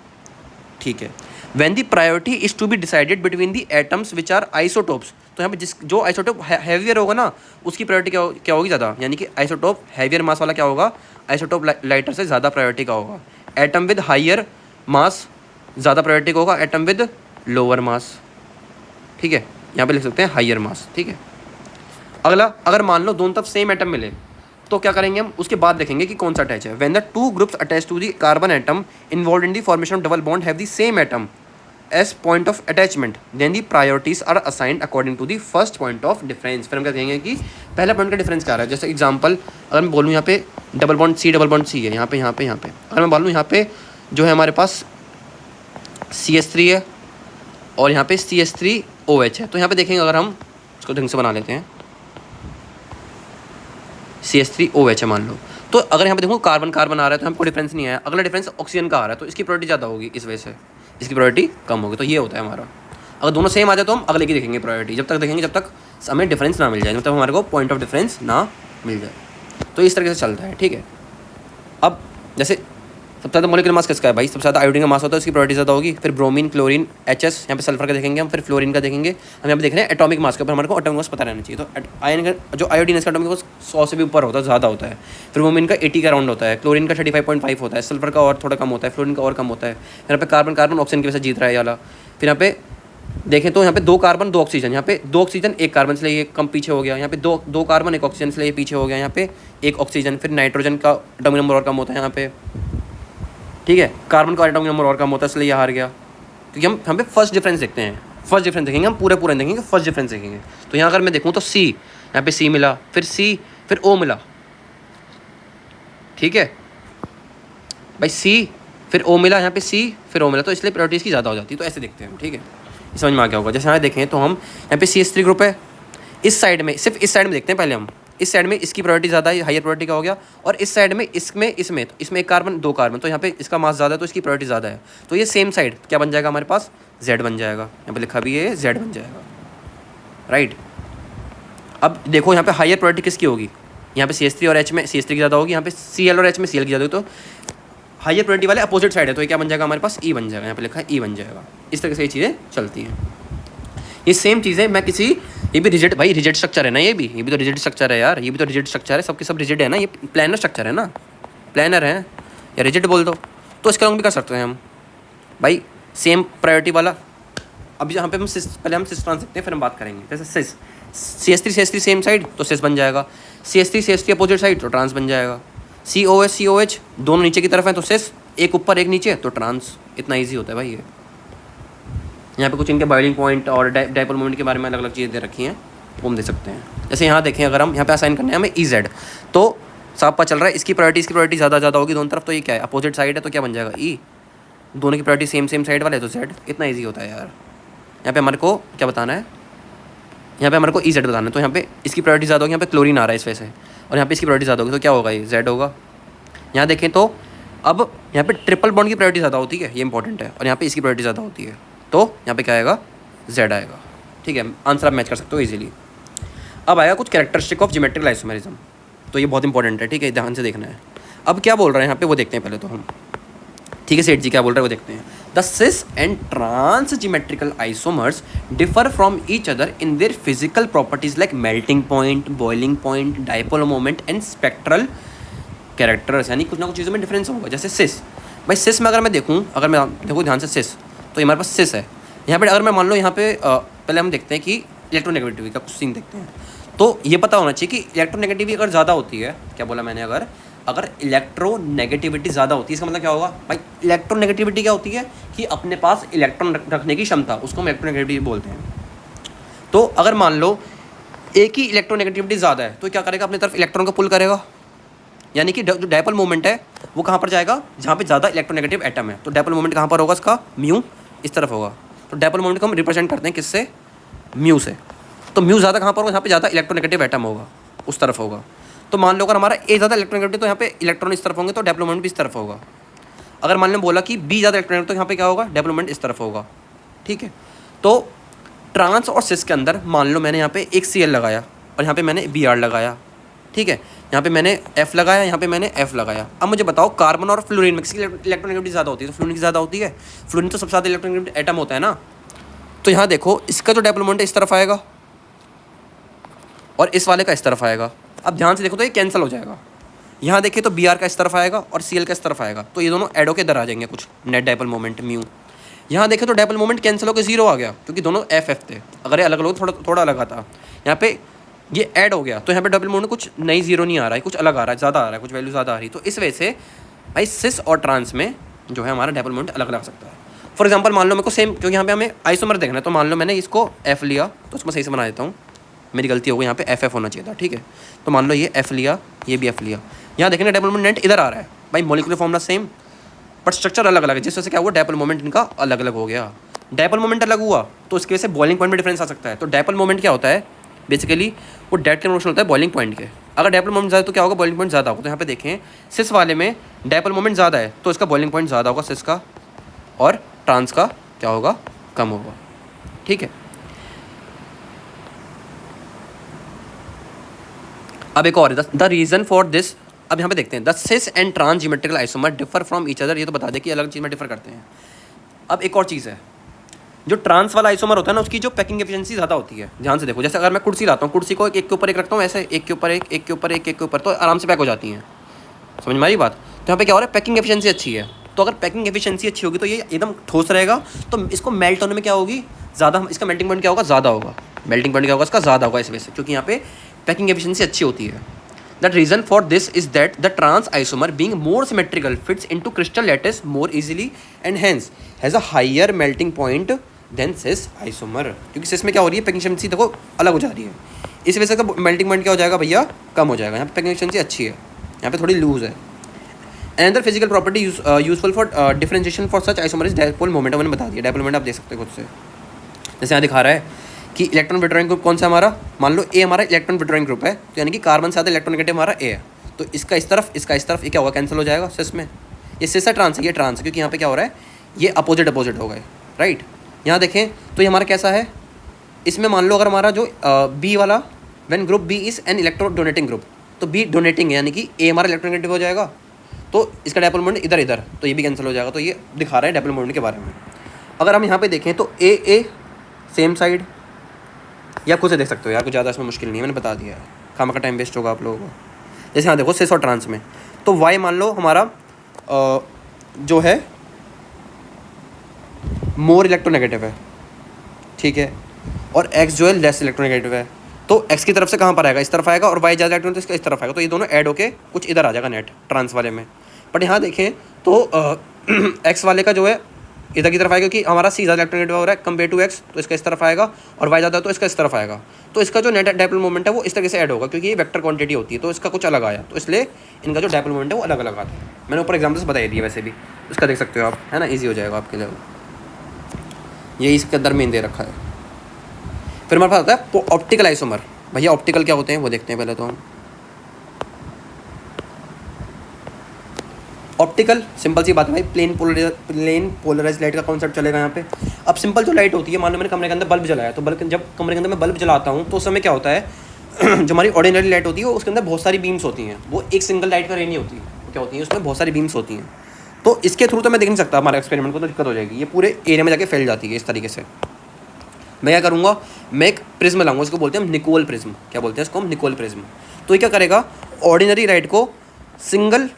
ठीक है। When the priority is to be decided between the atoms which are isotopes, तो यहाँ पे जो आइसोटोप हैवियर होगा ना उसकी प्रायोरिटी क्या होगी, ज़्यादा, यानी कि आइसोटोप हैवियर मास वाला क्या होगा, आइसोटोप लाइटर से ज़्यादा प्रायोरिटी का होगा। एटम विद हायर मास ज़्यादा प्रायोरिटी का होगा, एटम विद लोअर मास, ठीक है, यहाँ पे लिख सकते हैं हायर मास, ठीक है। अगला, अगर मान लो दोनों तरफ सेम एटम मिले तो क्या करेंगे हम, उसके बाद देखेंगे कि कौन सा अटैच है। When the two groups attach to the carbon atom involved in the formation of double bond have the same atom as point of attachment, then the priorities are assigned according to the first point of difference. फिर हम क्या कहेंगे कि पहला point का difference क्या आ रहा है। जैसे एग्जांपल, अगर मैं बोलूँ यहाँ पे डबल बॉन्ड सी है, यहाँ पे अगर मैं बोलूँ यहाँ पे जो है हमारे पास CH3 है और यहाँ पे CH3OH है, तो यहाँ पे देखेंगे अगर हम इसको ढंग से बना लेते हैं, CH3OH है मान लो, तो अगर यहाँ पे देखो कार्बन कार्बन आ रहा है तो हमको डिफरेंस नहीं आया, अगला डिफरेंस ऑक्सीजन का आ रहा है तो इसकी प्रायोरिटी ज़्यादा होगी, इस वजह से इसकी प्रायोरिटी कम होगी। तो ये होता है हमारा। अगर दोनों सेम आ जाए तो हम अगले की देखेंगे प्रायोरिटी, जब तक देखेंगे जब तक हमें डिफरेंस ना मिल जाए, जब तक हमारे को पॉइंट ऑफ डिफरेंस ना मिल जाए। तो इस तरीके से चलता है, ठीक है। अब जैसे सबसे ज़्यादा मॉलिक्यूलर मास किसका है भाई, सबसे ज़्यादा आयोडीन का मास होता है, उसकी प्रायोरिटी ज़्यादा होगी। फिर ब्रोमीन, क्लोरीन, HS, यहाँ पे सल्फर का देखेंगे हम, फिर फ्लोरीन का देखेंगे हम। यहाँ पे देख रहे हैं एटॉमिक मास के ऊपर हमारे को एटॉमिक मास पता रहना चाहिए। तो आयन का जो आयोडीन है इसका एटॉमिक मास 100 से भी ऊपर होता है, ज़्यादा होता है। फिर ब्रोमीन का 80 का राउंड होता है, क्लोरीन का 35.5 होता है, सल्फर का और थोड़ा कम होता है, फ्लोरीन का और कम होता है। यहाँ पे कार्बन कार्बन ऑक्सीजन की वजह से जीत रहा है वाला। फिर यहाँ पे देखें तो यहाँ पे 2 कार्बन 2 ऑक्सीजन, यहाँ पे 2 ऑक्सीजन 1 कार्बन, इसलिए ये कम पीछे हो गया। यहाँ पे दो कार्बन 1 ऑक्सीजन, इसलिए ये पीछे हो गया। यहाँ पे 1 ऑक्सीजन, फिर नाइट्रोजन का एटॉमिक नंबर और कम होता है यहाँ पे, ठीक है। कार्बन का एटॉमिक नंबर और कम होता है, इसलिए ये हार गया। क्योंकि हम पे फर्स्ट डिफरेंस देखते हैं, फर्स्ट डिफरेंस देखेंगे हम, पूरे देखेंगे, फर्स्ट डिफरेंस देखेंगे। तो यहाँ अगर मैं देखूँ तो C, यहाँ पे C मिला, फिर C, फिर O मिला, ठीक है भाई, C फिर O मिला, यहाँ पे C फिर O मिला, तो इसलिए प्रायोरिटीज़ की ज़्यादा हो जाती है। तो ऐसे देखते हैं हम, ठीक है, समझ में आ गया होगा। जैसे यहाँ देखें तो हम यहाँ पे CH3 ग्रुप है, इस साइड में, सिर्फ इस साइड में देखते हैं पहले हम, इस साइड में इसकी प्रायोरिटी ज़्यादा है, हायर प्रायोरिटी का हो गया। और इस साइड में इसमें तो इसमें 1 कार्बन 2 कार्बन, तो यहाँ पे इसका मास ज़्यादा है तो इसकी प्रायोरिटी ज़्यादा है। तो ये सेम साइड क्या बन जाएगा हमारे पास, Z बन जाएगा। यहाँ पे लिखा भी है Z बन जाएगा, राइट। अब देखो यहाँ पे हायर प्रायोरिटी किसकी होगी, यहाँ पे CH3 और H में CH3 की ज़्यादा होगी, यहाँ पे Cl और H में Cl की ज़्यादा होगी। तो हायर प्रायोरिटी वाले अपोजिट साइड है, तो ये क्या बन जाएगा हमारे पास, E बन जाएगा। यहाँ पे लिखा है E बन जाएगा। इस तरह से ये चीज़ें चलती हैं। ये सेम चीज़ें मैं किसी, ये भी रिजिड, भाई रिजिड स्ट्रक्चर है ना, ये भी तो रिजिड स्ट्रक्चर है यार, ये भी तो रिजिड स्ट्रक्चर है, सबके सब रिजिड है ना, ये प्लानर स्ट्रक्चर है ना, प्लानर है या रिजिड बोल दो, तो इसका भी कर सकते हैं हम भाई, सेम प्रायोरिटी वाला। अब यहाँ पे हम पहले हम सिस ट्रांस देखते हैं, फिर हम बात करेंगे। जैसे CH3 सेम साइड तो सिस बन जाएगा, CH3 अपोजिट साइड तो ट्रांस बन जाएगा। COH दोनों नीचे की तरफ हैं तो सिस, एक ऊपर एक नीचे तो ट्रांस। इतना ईजी होता है भाई ये। यहाँ पे कुछ इनके बॉइलिंग पॉइंट और डाइपोल मोमेंट के बारे में अलग अलग चीज़ें दे रखी हैं, वो हम दे सकते हैं। जैसे यहाँ देखें, अगर हम यहाँ पे असाइन करने हैं हमें EZ, तो साफ पता चल रहा है इसकी प्रायोरिटी ज़्यादा होगी दोनों तरफ, तो ये क्या है, अपोजिट साइड है तो क्या बन जाएगा E। दोनों की प्रायोरिटी सेम साइड वाले तो Z। इतना ईजी होता है यार। यहाँ पे हमारे को क्या बताना है, यहाँ पे हमारे को EZ बताना है। तो यहाँ पे इसकी प्रायोरिटी ज़्यादा होगी, यहाँ पे क्लोरीन आ रहा है इस वजह से, और यहाँ पे इसकी प्रायोरिटी ज़्यादा होगी तो क्या होगा, ये Z होगा। यहाँ देखें तो अब यहाँ पे ट्रिपल बॉन्ड की प्रायोरिटी ज़्यादा होती है, ये इंपॉर्टेंट है, और यहाँ पे इसकी प्रायोरिटी ज़्यादा होती है, तो यहाँ पे क्या आएगा, Z आएगा, ठीक है। आंसर आप मैच कर सकते हो इजीली। अब आएगा कुछ कैरेक्टरिस्टिक ऑफ ज्योमेट्रिक आइसोमेरिज्म, तो ये बहुत इंपॉर्टेंट है, ठीक है, ध्यान से देखना है। अब क्या बोल रहे हैं यहाँ पे वो देखते हैं पहले तो हम, ठीक है, सेठ जी क्या बोल रहे हैं वो देखते हैं। The cis and trans geometrical isomers differ from each other in their physical properties like melting point, boiling point, dipole moment and spectral characters, यानी कुछ ना कुछ चीज़ों में डिफरेंस होगा। जैसे सिस, भाई सिस में अगर मैं देखूँ, अगर मैं देखूँ ध्यान से सिस, तो हमारे पास सिस है। यहाँ पे अगर मैं मान लो यहाँ पे पहले हम देखते हैं कि इलेक्ट्रोनेगेटिविटी का कुछ सीन देखते हैं, तो ये पता होना चाहिए कि इलेक्ट्रोनेगेटिविटी अगर ज़्यादा होती है, क्या बोला मैंने, अगर इलेक्ट्रोनेगेटिविटी ज़्यादा होती है, इसका मतलब क्या होगा भाई, इलेक्ट्रोनेगेटिविटी क्या होती है कि अपने पास इलेक्ट्रॉन रखने की क्षमता, उसको हम इलेक्ट्रोनेगेटिविटी बोलते हैं। तो अगर मान लो एक ही इलेक्ट्रोनेगेटिविटी ज़्यादा है तो क्या करेगा, अपनी तरफ इलेक्ट्रॉन को पुल करेगा, यानी कि जो डाइपोल मोमेंट है वो कहाँ पर जाएगा, जहाँ पे ज़्यादा इलेक्ट्रोनेगेटिव एटम है। तो डाइपोल मोमेंट कहाँ पर होगा, इसका म्यू इस तरफ होगा। तो डाइपोल मोमेंट को हम रिप्रेजेंट करते हैं किससे, म्यू से। तो म्यू ज़्यादा कहाँ पर होगा, जहाँ पे ज़्यादा इलेक्ट्रोनेगेटिव एटम होगा, उस तरफ होगा। तो मान लो अगर हमारा ए ज़्यादा इलेक्ट्रोनेगेटिव तो यहाँ पे इलेक्ट्रॉन इस तरफ होंगे, तो डाइपोल मोमेंट भी इस तरफ होगा। अगर मान लो बोला कि बी ज़्यादा इलेक्ट्रोनेगेटिव तो यहाँ पे क्या होगा, डाइपोल मोमेंट इस तरफ होगा, ठीक है। तो ट्रांस और सिस के अंदर मान लो मैंने यहाँ पे एक Cl लगाया और यहाँ पे मैंने Br लगाया, ठीक है, यहाँ पे मैंने F लगाया, यहाँ पे मैंने F लगाया। अब मुझे बताओ कार्बन और फ्लोरीन में किसकी इलेक्ट्रोनेगेटिविटी ज़्यादा होती है, तो फ्लोरीन की ज़्यादा होती है। फ्लोरीन तो सबसे ज़्यादा इलेक्ट्रोनेगेटिव एटम होता है ना। तो यहाँ देखो इसका जो डाइपोल मोमेंट इस तरफ आएगा और इस वाले का इस तरफ आएगा। अब ध्यान से देखो तो ये कैंसिल हो जाएगा। यहाँ देखिए तो Br का इस तरफ आएगा और Cl का इस तरफ आएगा, तो ये दोनों ऐड होकर इधर आ जाएंगे कुछ नेट डाइपोल मोमेंट म्यू। यहाँ देखें तो डायपोल मोमेंट कैंसिल होकर 0 आ गया क्योंकि दोनों एफ थे। अगर ये अलग अलग थोड़ा अलग आता, यहाँ पे ये ऐड हो गया तो यहाँ पे डायपोल मोमेंट कुछ नई 0 नहीं आ रहा है, कुछ अलग आ रहा है, ज़्यादा आ रहा है, कुछ वैल्यू ज़्यादा आ रही है। तो इस वजह से भाई सिस और ट्रांस में जो है हमारा डायपोल मोमेंट अलग अलग सकता है। फॉर एग्जाम्पल मान लो मेरे को सेम, क्योंकि यहाँ पे हमें आइसोमर देखना है, तो मान लो मैंने इसको एफ लिया, तो उसको सही से बना देता हूँ, मेरी गलती हो गई, यहाँ पे एफ होना चाहिए था, ठीक है। तो मान लो ये एफ लिया, ये भी एफ लिया, यहाँ देखेंगे डायपोल मोमेंट इधर आ रहा है भाई, molecular formula same but structure अलग अलग है, जिस वजह से क्या हुआ डायपोल मोमेंट इनका अलग अलग हो गया। डायपोल मोमेंट अलग हुआ तो उसकी वजह से बॉइलिंग पॉइंट में डिफरेंस आ सकता है। तो डायपोल मोमेंट क्या होता है बेसिकली, वो डेड के मोशन होता है बॉइलिंग पॉइंट के। अगर डायपोल मोमेंट ज़्यादा तो क्या होगा, बॉइलिंग पॉइंट ज़्यादा होगा। तो यहाँ पे देखें सिस वाले में डायपोल मोमेंट ज़्यादा है तो इसका बॉइलिंग पॉइंट ज़्यादा होगा सिस का, और ट्रांस का क्या होगा, कम होगा, ठीक है। अब एक और द रीज़न फॉर दिस, अब यहाँ पे देखते हैं the cis and trans geometrical isomer differ from each other, ये तो बता दें कि अलग चीज़ में डिफर करते हैं। अब एक और चीज़ है, जो ट्रांस वाला आइसोमर होता है ना, उसकी जो पैकिंग एफिशिएंसी ज़्यादा होती है। ध्यान से देखो, जैसे अगर मैं कुर्सी लाता हूँ, कुर्सी को एक के ऊपर एक रखता हूँ, ऐसे एक के ऊपर एक, एक के ऊपर एक, एक के ऊपर, तो आराम से पैक हो जाती हैं, समझ में आ रही बात। तो यहाँ पे क्या हो रहा है, पैकिंग एफिशिएंसी अच्छी है। तो अगर पैकिंग एफिशिएंसी अच्छी होगी तो ये एकदम ठोस रहेगा, तो इसको मेल्ट होने में क्या होगी, ज़्यादा, इसका मेल्टिंग पॉइंट क्या होगा, ज़्यादा होगा, मेल्टिंग पॉइंट क्या होगा इसका, ज़्यादा होगा, इस वजह से, क्योंकि यहाँ पे पैकिंग एफिशिएंसी अच्छी होती है। That reason for this is that the trans isomer being more symmetrical fits into crystal lattice more easily and hence has a higher melting point than cis isomer. क्योंकि सिस में क्या हो रही है, packing efficiency देखो अलग हो जा रही है, इस वजह से मेल्टिंग पॉइंट क्या हो जाएगा भैया, कम हो जाएगा। यहाँ पे पैकिंग एफिशिएंसी अच्छी है, यहाँ पे थोड़ी लूज है। Another physical property useful for differentiation for such isomer is dipole moment, मैंने बता दिया। डायपोल मोमेंट आप देख सकते हो खुद से, जैसे यहाँ दिखा रहा है कि इलेक्ट्रॉन विड्रॉइंग ग्रुप कौन सा हमारा, मान लो ए हमारा इलेक्ट्रॉन विड्रॉइंग ग्रुप है, तो यानी कि कार्बन से आधा इलेक्ट्रॉनिगेटिव हमारा ए है, तो इसका इस तरफ, इसका इस तरफ, ये क्या होगा, कैंसिल हो जाएगा सिस में। ये सिस है, ट्रांस है, ये ट्रांस है, क्योंकि यहाँ पे क्या हो रहा है, ये अपोजिट अपोजिट हो गए, राइट। यहाँ देखें तो ये हमारा कैसा है, इसमें मान लो अगर हमारा जो बी वाला, when group B is an electro donating group, तो बी डोनेटिंग है, यानी कि ए हमारा इलेक्ट्रोनेगेटिव हो जाएगा, तो इसका डायपोल मोमेंट इधर इधर, तो ये भी कैंसिल हो जाएगा। तो ये दिखा रहा है डायपोल मोमेंट के बारे में। अगर हम यहाँ पे देखें तो ए सेम साइड, या खुद से देख सकते हो यार, कुछ ज़्यादा इसमें मुश्किल नहीं है, मैंने बता दिया है, खामा का टाइम वेस्ट होगा आप लोगों को। जैसे यहाँ देखो सिस और ट्रांस में, तो वाई मान लो हमारा जो है मोर इलेक्ट्रोनेगेटिव है, ठीक है, और एक्स जो है लेस इलेक्ट्रोनेगेटिव है, तो एक्स की तरफ से कहाँ पर आएगा, इस तरफ आएगा, और वाई ज़्यादा इलेक्ट्रॉन तो इसका इस तरफ आएगा, तो ये दोनों ऐड होके कुछ इधर आ जाएगा नेट ट्रांस वाले में। बट यहाँ देखें तो एक्स वाले का जो है इधर की तरफ आएगा, क्योंकि हमारा सी ज़्यादा इलेक्ट्रोनेगेटिव हो रहा है कंपेयर टू एक्स, तो इसका इस तरफ आएगा, और वाई ज़्यादा तो इसका इस तरफ आएगा, तो इसका जो नेट डायपोल मोमेंट है वो इस तरह से ऐड होगा, क्योंकि ये वेक्टर क्वांटिटी होती है, तो इसका कुछ अलग आया, तो इसलिए इनका जो डायपोल मोमेंट है वो अलग अलग आता है। मैंने ऊपर एग्जाम्पल्स बता दिए वैसे भी, इसका देख सकते हो आप, है ना, ईजी हो जाएगा आपके लिए। ये इसके अंदर मेन दे रखा है। फिर हमारे पास आता है ऑप्टिकल आइसोमर। भैया ऑप्टिकल क्या होते हैं वो देखते हैं पहले तो हम। ऑप्टिकल सिंपल सी बात है भाई, प्लेन पोलराइज लाइट का कॉन्सेप्ट चलेगा यहाँ पे। अब सिंपल जो लाइट होती है, मान लो मैंने कमरे के अंदर बल्ब जलाया, तो बल्ब, जब कमरे के अंदर मैं बल्ब जलाता हूँ तो उस समय क्या होता है जो हमारी ऑर्डिनरी लाइट होती है उसके अंदर बहुत सारी बीम्स होती हैं, वो एक सिंगल लाइट का रे नहीं होती, वो क्या होती है उसमें बहुत सारी बीम्स होती हैं। तो इसके थ्रू तो मैं देख नहीं सकता हमारे एक्सपेरिमेंट को, तो दिक्कत हो जाएगी, ये पूरे एरिया में जाके फैल जाती है इस तरीके से। मैं क्या करूँगा, मैं एक प्रिज्म लाऊंगा, इसको बोलते हैं हम निकोल प्रिज्म। क्या बोलते हैं इसको हम, निकोल प्रिज्म। तो ये क्या करेगा, ऑर्डिनरी लाइट को सिंगल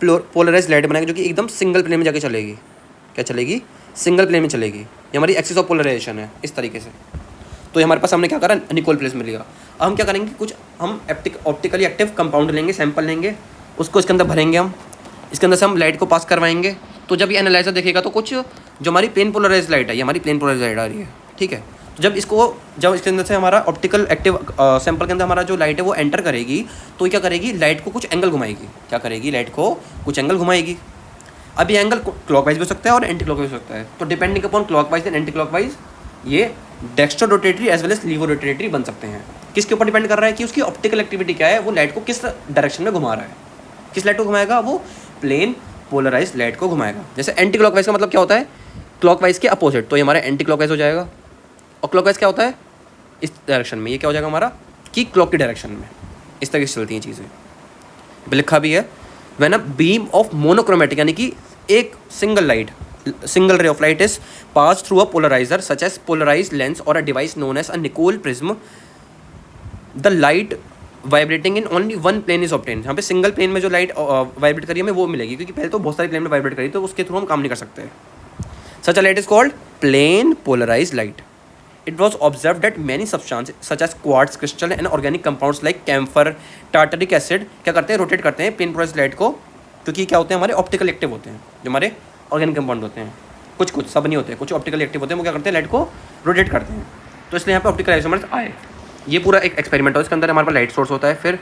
पोलराइज लाइट बनाएगा, जो कि एकदम सिंगल प्लेन में जाके चलेगी। क्या चलेगी, सिंगल प्लेन में चलेगी, ये हमारी एक्सिस ऑफ पोलराइजेशन है इस तरीके से। तो ये हमारे पास हमने क्या करा, निकोल प्रिज्म लिया। अब हम क्या करेंगे, कुछ हम ऑप्टिकली एक्टिव कंपाउंड लेंगे, सैंपल लेंगे, उसको इसके अंदर भरेंगे हम, इसके अंदर से हम लाइट को पास करवाएंगे। तो जब ये एनालाइजर देखेगा तो कुछ जो हमारी प्लेन पोलराइज लाइट है, ये हमारी प्लेन पोलराइज लाइट आ रही है, ठीक है। तो जब इसके अंदर से हमारा ऑप्टिकल एक्टिव सैंपल के अंदर हमारा जो लाइट है वो एंटर करेगी, तो क्या करेगी, लाइट को कुछ एंगल घुमाएगी। क्या करेगी, लाइट को कुछ एंगल घुमाएगी। अब ये एंगल क्लॉकवाइज भी हो सकता है और एंटी क्लॉकवाइज हो सकता है, तो depending upon clockwise and anti clockwise ये dextro rotatory as well as levo rotatory बन सकते हैं। किसके ऊपर डिपेंड कर रहा है कि उसकी ऑप्टिकल एक्टिविटी क्या है, वो लाइट को किस डायरेक्शन में घुमा रहा है। किस लाइट को घुमाएगा, वो प्लेन पोलराइज लाइट को घुमाएगा। जैसे एंटी क्लॉकवाइज का मतलब क्या होता है, क्लॉकवाइज के अपोजिट, तो ये हमारा एंटी क्लॉकवाइज हो जाएगा। और क्लॉकवाइज क्या होता है, इस डायरेक्शन में, ये क्या हो जाएगा हमारा, कि क्लॉक की डायरेक्शन में। इस तरीके से चलती हैं चीज़ें, लिखा भी है। When a beam of monochromatic, यानी कि एक single ray of light is pass through a polarizer such as polarized lens और a device known as a Nicol prism, the light vibrating in only one plane is obtain. यहाँ पे single plane में जो light vibrate करी हमें वो मिलेगी, क्योंकि पहले तो बहुत सारी प्लेन में वाइब्रेट करी, तो उसके थ्रू हम काम नहीं कर सकते। Such a light is called plane polarized light. It was observed that many substances such as quartz crystal and organic compounds like camphor, tartaric acid क्या करते हैं, रोटेट करते हैं plane polarized light को, क्योंकि क्या होते हैं हमारे ऑप्टिकल एक्टिव होते हैं, जो हमारे ऑर्गेनिक कंपाउंड होते हैं, कुछ सब नहीं होते, कुछ ऑप्टिकल एक्टिव होते हैं, वो क्या करते हैं लाइट को रोटेट करते हैं, तो इसलिए यहाँ पे ऑप्टिकल आइसोमर्स आए। ये पूरा एक एक्सपेरिमेंट है, इसके अंदर हमारे पास लाइट सोर्स होता है, फिर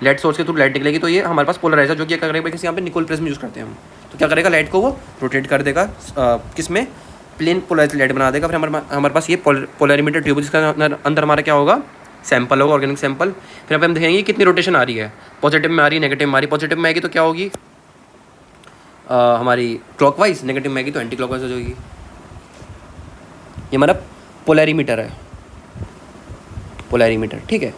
लाइट सोर्स के थ्रू लाइट निकलेगी, तो ये हमारे पास पोलराइजर जो कि क्या करेगा, किसी यहाँ पे निकोल प्रिज्म यूज़ करते हैं हम, तो क्या करेगा लाइट को वो रोटेट कर देगा किस में, प्लेन पोलराइज्ड लाइट बना देगा। फिर हमारे पास ये पोलरिमीटर ट्यूब, जिसका अंदर हमारा क्या होगा, सैंपल होगा, ऑर्गेनिक सैंपल। फिर हम देखेंगे कितनी रोटेशन आ रही है, पॉजिटिव में आ रही है, नेगेटिव में आ रही है। पॉजिटिव में आएगी तो क्या होगी हमारी क्लॉकवाइज, नेगेटिव में आएगी तो एंटी क्लॉकवाइज हो जाएगी। ये हमारा पोलरिमीटर है, पोलरिमीटर, ठीक है।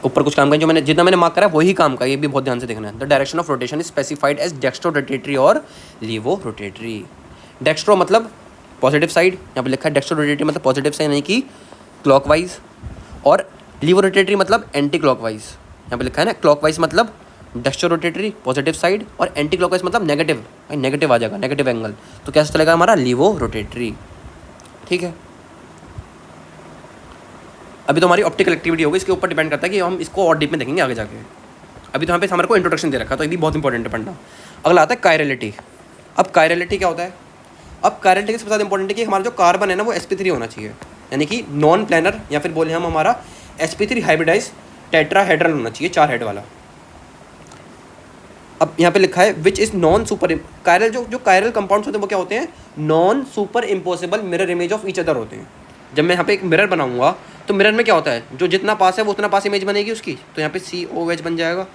ऊपर कुछ काम का जो मैंने जितना मैंने मार्क करा वही काम का, ये भी बहुत ध्यान से देखना है। The direction of rotation is specified as dextro rotatory और लीवो रोटेटरी। डेक्स्ट्रो मतलब पॉजिटिव साइड, यहाँ पे लिखा है डेक्स्ट्रो रोटेटरी मतलब पॉजिटिव साइड यानी कि क्लॉकवाइज, और लीवो रोटेटरी मतलब एंटी क्लॉकवाइज। यहाँ पे लिखा है ना, क्लॉकवाइज मतलब डेक्स्ट्रो रोटेटरी पॉजिटिव साइड, और एंटी क्लॉकवाइज मतलब नेगेटिव, नेगेटिव आ जाएगा, नेगेटिव एंगल, तो कैसे चलेगा हमारा लीवो रोटेटरी, ठीक है। अभी तो हमारी ऑप्टिकल एक्टिविटी होगी, इसके ऊपर डिपेंड करता है कि हम इसको और डीप में देखेंगे आगे जाके। अभी तो यहाँ पे हमारे को इंट्रोडक्शन दे रखा, तो ये भी बहुत इंपॉर्टेंट है पढ़ना। अगला आता है कायरलिटी। अब कायरलिटी क्या होता है, अब कायरलिटी सबसे ज़्यादा इंपॉर्टेंट है कि हमारा जो कार्बन है ना वो sp3 होना चाहिए, यानी कि नॉन प्लानर, या फिर बोले हम हमारा sp3 हाइब्रिडाइज टेट्राहेड्रल होना चाहिए, 4 हेड वाला। अब यहाँ पे लिखा है which is non super chiral, जो कायरल कंपाउंड्स होते हैं वो क्या होते हैं, non super impossible mirror image of each other होते हैं। जब मैं यहाँ पे एक मिरर बनाऊंगा तो मिरर में क्या होता है, जो जितना पास है वो उतना पास इमेज बनेगी उसकी, तो यहाँ पे COH बन जाएगा,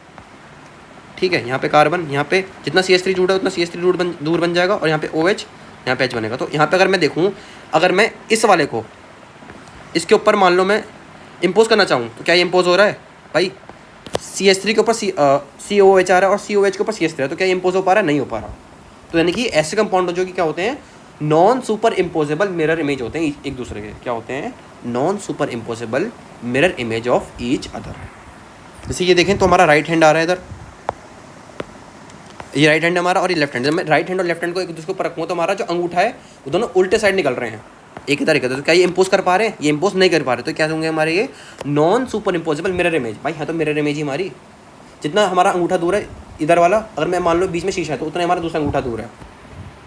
ठीक है। यहाँ पे कार्बन, यहाँ पे जितना CH3 जुड़ा है उतना CH3 दूर बन जाएगा, और यहाँ पे OH, यहाँ पे H बनेगा। तो यहाँ पे अगर मैं देखूँ, अगर मैं इस वाले को इसके ऊपर मान लो मैं इम्पोज करना चाहूँ, तो क्या ये इम्पोज हो रहा है भाई, CH3 के ऊपर COH आ रहा है और COH के ऊपर CH3 है, तो क्या ये इम्पोज हो पा रहा है, नहीं हो पा रहा। तो यानी कि ऐसे कंपाउंड जो कि क्या होते हैं, non super imposable mirror image होते हैं एक दूसरे के, क्या होते हैं, non super imposable mirror image of each other. जैसे ये देखें तो हमारा राइट हैंड आ रहा है इधर, ये राइट हैंड है हमारा, और ये लेफ्ट हैंड। जब मैं राइट हैंड और लेफ्ट हैंड को एक दूसरे को रखूँ तो हमारा जो अंगूठा है वो दोनों उल्टे साइड निकल रहे हैं, एक इधर एक इधर, तो क्या ये इम्पोज कर पा रहे हैं, ये इम्पोज नहीं कर पा रहे, तो क्या होंगे हमारे ये non super imposable mirror image. भाई हाँ, तो मिरर इमेज ही हमारी, जितना हमारा अंगूठा दूर है इधर वाला, अगर मैं मान लो बीच में शीशा है तो उतना हमारा दूसरा अंगूठा दूर है,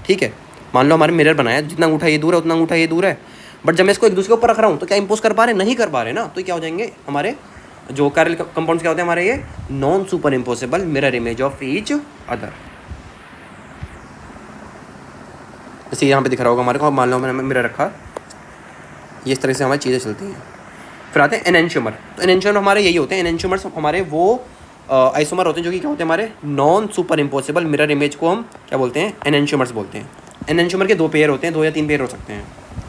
ठीक है। मान लो हमारे मिरर बनाया, जितना अंगूठा ये दूर है उतना अंगूठा ये दूर है, बट जब मैं इसको एक दूसरे के ऊपर रख रहा हूँ तो क्या इम्पोज कर पा रहे, नहीं कर पा रहे ना, तो क्या हो जाएंगे हमारे जो कायरल कंपाउंड्स क्या होते हैं हमारे, ये non super impossible mirror image of each other. जैसे यहाँ पे दिख रहा होगा हमारे को, मान लो मैंने मिरर रखा, ये इस तरह से हमारी चीज़ें चलती हैं। फिर आते हैं एनेंशियोमर। तो एनेंशियोमर हमारे यही होते हैं, एनेंशियोमर्स हमारे वो आइसोमर होते हैं जो कि क्या होते हैं हमारे non super impossible mirror image को हम क्या बोलते हैं, एनेंशियोमर्स बोलते हैं। एनेंशियोमर के 2 पेयर होते हैं, 2 या 3 पेयर हो सकते हैं,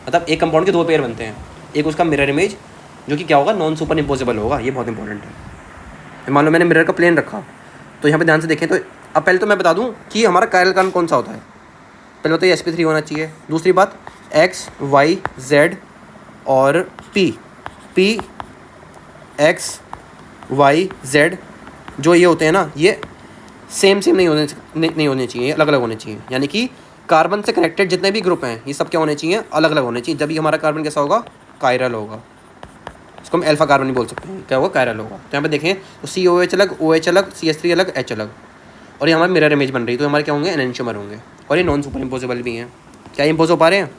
मतलब एक कंपाउंड के 2 पेयर बनते हैं। एक उसका मिरर इमेज जो कि क्या होगा, नॉन सुपर इम्पोसिबल होगा, ये बहुत इंपॉर्टेंट है। मान लो मैंने मिरर का प्लेन रखा, तो यहाँ पे ध्यान से देखें तो अब पहले तो मैं बता दूँ कि हमारा कायरल कण कौन सा होता है। पहले तो ये sp3 होना चाहिए। दूसरी बात x, y, z और p x, y, z जो ये होते हैं ना, ये सेम नहीं होने चाहिए, अलग अलग होने चाहिए। यानी कि कार्बन से कनेक्टेड जितने भी ग्रुप हैं ये सब क्या होने चाहिए, अलग अलग होने चाहिए। जब भी हमारा कार्बन कैसा होगा, कायरल होगा। इसको हम अल्फा कार्बन भी बोल सकते हैं, क्या होगा, कायरल होगा। तो यहाँ पे देखें तो COH अलग, OH अलग, CH3 अलग, H अलग, और ये हमारी मिरर इमेज बन रही है, तो हमारे क्या होंगे, एनेंशियोमर होंगे। और ये नॉन सुपर इम्पोसिबल भी हैं। क्या इम्पोज हो पा रहे हैं,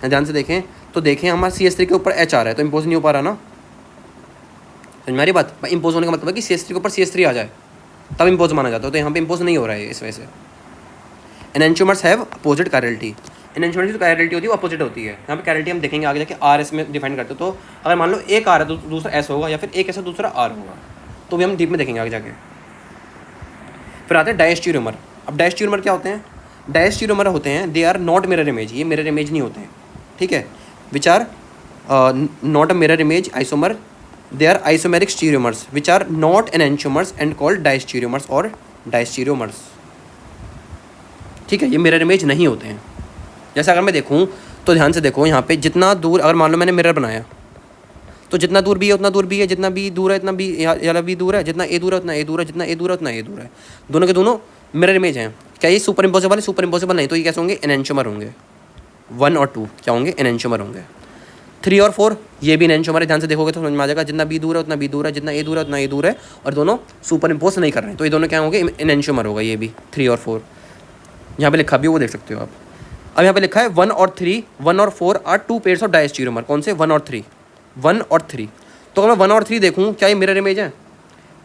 ध्यान से देखें तो देखें हमारा CH3 के ऊपर H आ रहा है, तो इम्पोज नहीं हो पा रहा ना, हमारी बात। इम्पोज होने का मतलब है कि CH3 के ऊपर CH3 आ जाए तब इम्पोज माना जाता है, तो यहाँ पे इम्पोज नहीं हो रहा है इस वजह से। Enantiomers have opposite chirality. Enantiomer की जो कायरलिटी होती है वो अपोजिट होती है। यहाँ पे कायरलिटी हम देखेंगे आगे जाके RS में डिफाइन करते हैं। तो अगर मान लो एक R है तो दूसरा S होगा, या फिर एक ऐसा दूसरा R होगा, तो भी हम डीप में देखेंगे आगे जाके। फिर आते हैं डायस्टीरियोमर। अब डायस्टीरियोमर क्या होते हैं, डायस्टीरियोमर होते हैं they are not mirror image, ये मिरर इमेज नहीं होते हैं, ठीक है। Which are not a mirror image isomer, they are isomeric stereomers which are not enantiomers and called diastereomers or diastereomers, ठीक है। ये मिरर इमेज नहीं होते हैं। जैसे अगर मैं देखूँ तो ध्यान से देखो, यहाँ पे जितना दूर, अगर मान लो मैंने मिरर बनाया तो जितना दूर भी है उतना दूर भी है, जितना भी दूर है इतना भी, याला भी दूर है, जितना ए दूर है उतना ए दूर है, जितना ए दूर है उतना ए दूर है। दोनों के दोनों मिरर इमेज हैं। क्या ये सुपर इम्पॉसिबल है? सुपर इम्पॉसिबल नहीं, तो ये कैसे होंगे? एनेंटियोमर होंगे। 1 और 2 क्या होंगे? एनेंटियोमर होंगे। 3 और 4 ये भी एनेंटियोमर है, ध्यान से देखोगे तो समझ में आ जाएगा। जितना बी दूर है उतना बी दूर है, जितना ए दूर है उतना ए दूर है, और दोनों सुपर इम्पोज नहीं कर रहे हैं, तो ये दोनों क्या होंगे? एनेंटियोमर होगा ये भी 3 और 4। यहाँ पे लिखा भी वो देख सकते हो आप। अब यहाँ पे लिखा है 1 और 3, 1 और 4 आर 2 पेयर्स ऑफ डायस्टीरियोमर। कौन से? 1 और 3, 1 और 3। तो अगर मैं 1 और 3 देखूँ, क्या ये मिरर इमेज है?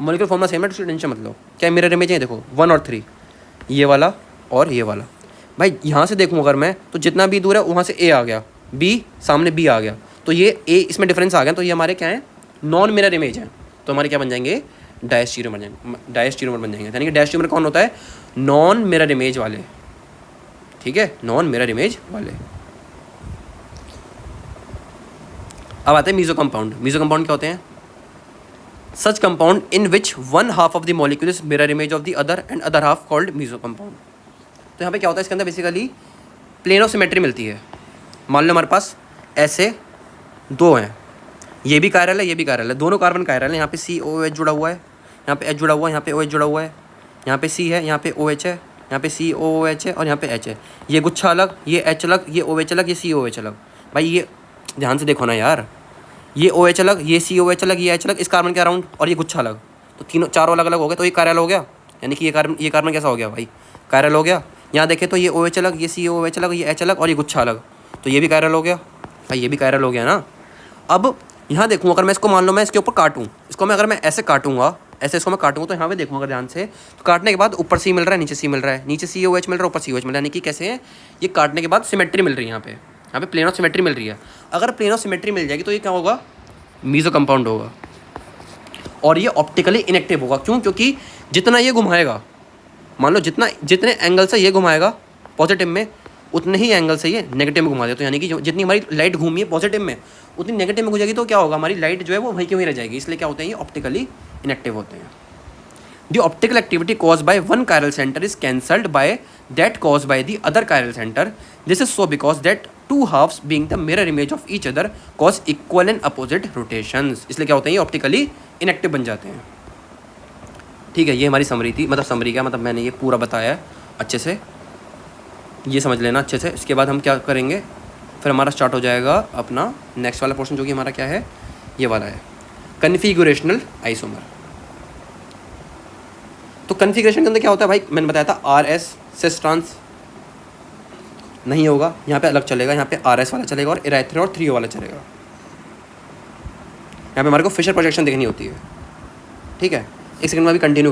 मॉलिक्यूलर फॉर्मूला सेम है, तो टेंशन मत लो। क्या मिरर इमेज है? देखो 1 और 3, ये वाला और ये वाला। भाई यहाँ से देखूँ अगर मैं, तो जितना बी दूर है वहाँ से ए आ गया, बी सामने बी आ गया, तो ये ए इसमें डिफरेंस आ गया, तो ये हमारे क्या है? नॉन मिरर इमेज है। तो हमारे क्या बन जाएंगे? डायस्टीरियोमर बन जाएंगे। डायस्टीरियोमर बन जाएंगे, यानी कि डायस्टीरियोमर कौन होता है? नॉन मिरर इमेज वाले। ठीक है, नॉन मिरर इमेज वाले। अब आते हैं मीजो कंपाउंड। मीजो कंपाउंड क्या होते हैं? Such compound in which one half of the molecule is mirror image of the other and other half called meso compound. तो यहाँ पे क्या होता है? इसके अंदर बेसिकली प्लेन ऑफ सिमेट्री मिलती है। मान लो हमारे पास ऐसे दो हैं, ये भी कायरल है, ये भी कायरल है, दोनों कार्बन कायरल है। यहाँ पे COOH जुड़ा हुआ है, यहाँ पे H जुड़ा हुआ है, यहाँ पे OH जुड़ा हुआ है, यहाँ पे C है, यहाँ पे OH है, यहाँ पे COOH है और यहाँ पे H है। ये गुच्छा अलग, ये H अलग, ये OH अलग, ये COOH अलग। भाई ये ध्यान से देखो ना यार, ये OH अलग, ये COOH अलग, ये H अलग, इस कार्बन के अराउंड, और ये गुच्छा अलग, तो तीनों चारों अलग अलग हो गए, तो ये कायरल हो गया। यानी कि ये कार्बन कैसा हो गया भाई? कायरल हो गया। यहाँ देखें तो ये OH अलग, ये COOH अलग, ये H अलग और ये गुच्छा अलग, तो ये भी कायरल हो गया। भाई ये भी कायरल हो गया ना। अब यहाँ देखूँ, अगर मैं इसको मान लो मैं इसके ऊपर काटूँ, इसको मैं अगर मैं ऐसे काटूंगा, ऐसे इसको मैं काटूंगा, तो यहाँ पे देखूँ अगर ध्यान से, तो काटने के बाद ऊपर C मिल रहा है, नीचे C मिल रहा है, नीचे COH मिल रहा है, ऊपर COH मिल रहा है। यानी कि कैसे है? ये काटने के बाद सिमेट्री मिल रही है, यहाँ पे प्लेन ऑफ सिमेट्री मिल रही है। अगर प्लेन ऑफ सिमेट्री मिल जाएगी तो ये क्या होगा? मीजो कंपाउंड होगा। और ये ऑप्टिकली इनएक्टिव होगा। क्यों? क्योंकि जितना ये घुमाएगा, मान लो जितने एंगल से ये घुमाएगा पॉजिटिव में, उतने ही एंगल से ये नेगेटिव में घुमा देते। तो यानी कि जितनी हमारी लाइट घूमी है पॉजिटिव में, उतनी नेगेटिव में घुमाएगी, तो क्या होगा? हमारी लाइट जो है वो वहीं की वहीं रह जाएगी। इसलिए क्या होते हैं? ये ऑप्टिकली इनएक्टिव होते हैं। The optical activity cause by one chiral centre is cancelled by that cause by the other chiral centre. This is so because that two halfs being the mirror image of each other cause equal and opposite rotations. इसलिए क्या होते हैं? ये optically inactive बन जाते हैं। ठीक है, ये हमारी समरी थी। मतलब समरी क्या, मतलब मैंने ये पूरा बताया है अच्छे से, ये समझ लेना अच्छे से। इसके बाद हम क्या करेंगे? फिर हमारा स्टार्ट हो जाएगा अपना नेक्स्ट वाला पोर्शन, जो कि हमारा क्या है? ये वाला है कन्फिगुरेशनल आइसोमर। तो कन्फिगरेशन के अंदर क्या होता है भाई? मैंने बताया था RS सिस ट्रांस नहीं होगा, यहाँ पे अलग चलेगा, यहाँ पे RS वाला चलेगा और इरेथ्रो और 3O वाला चलेगा। यहाँ पे हमारे को फिशर प्रोजेक्शन देखनी होती है। ठीक है, एक सेकंड में अभी कंटिन्यू कर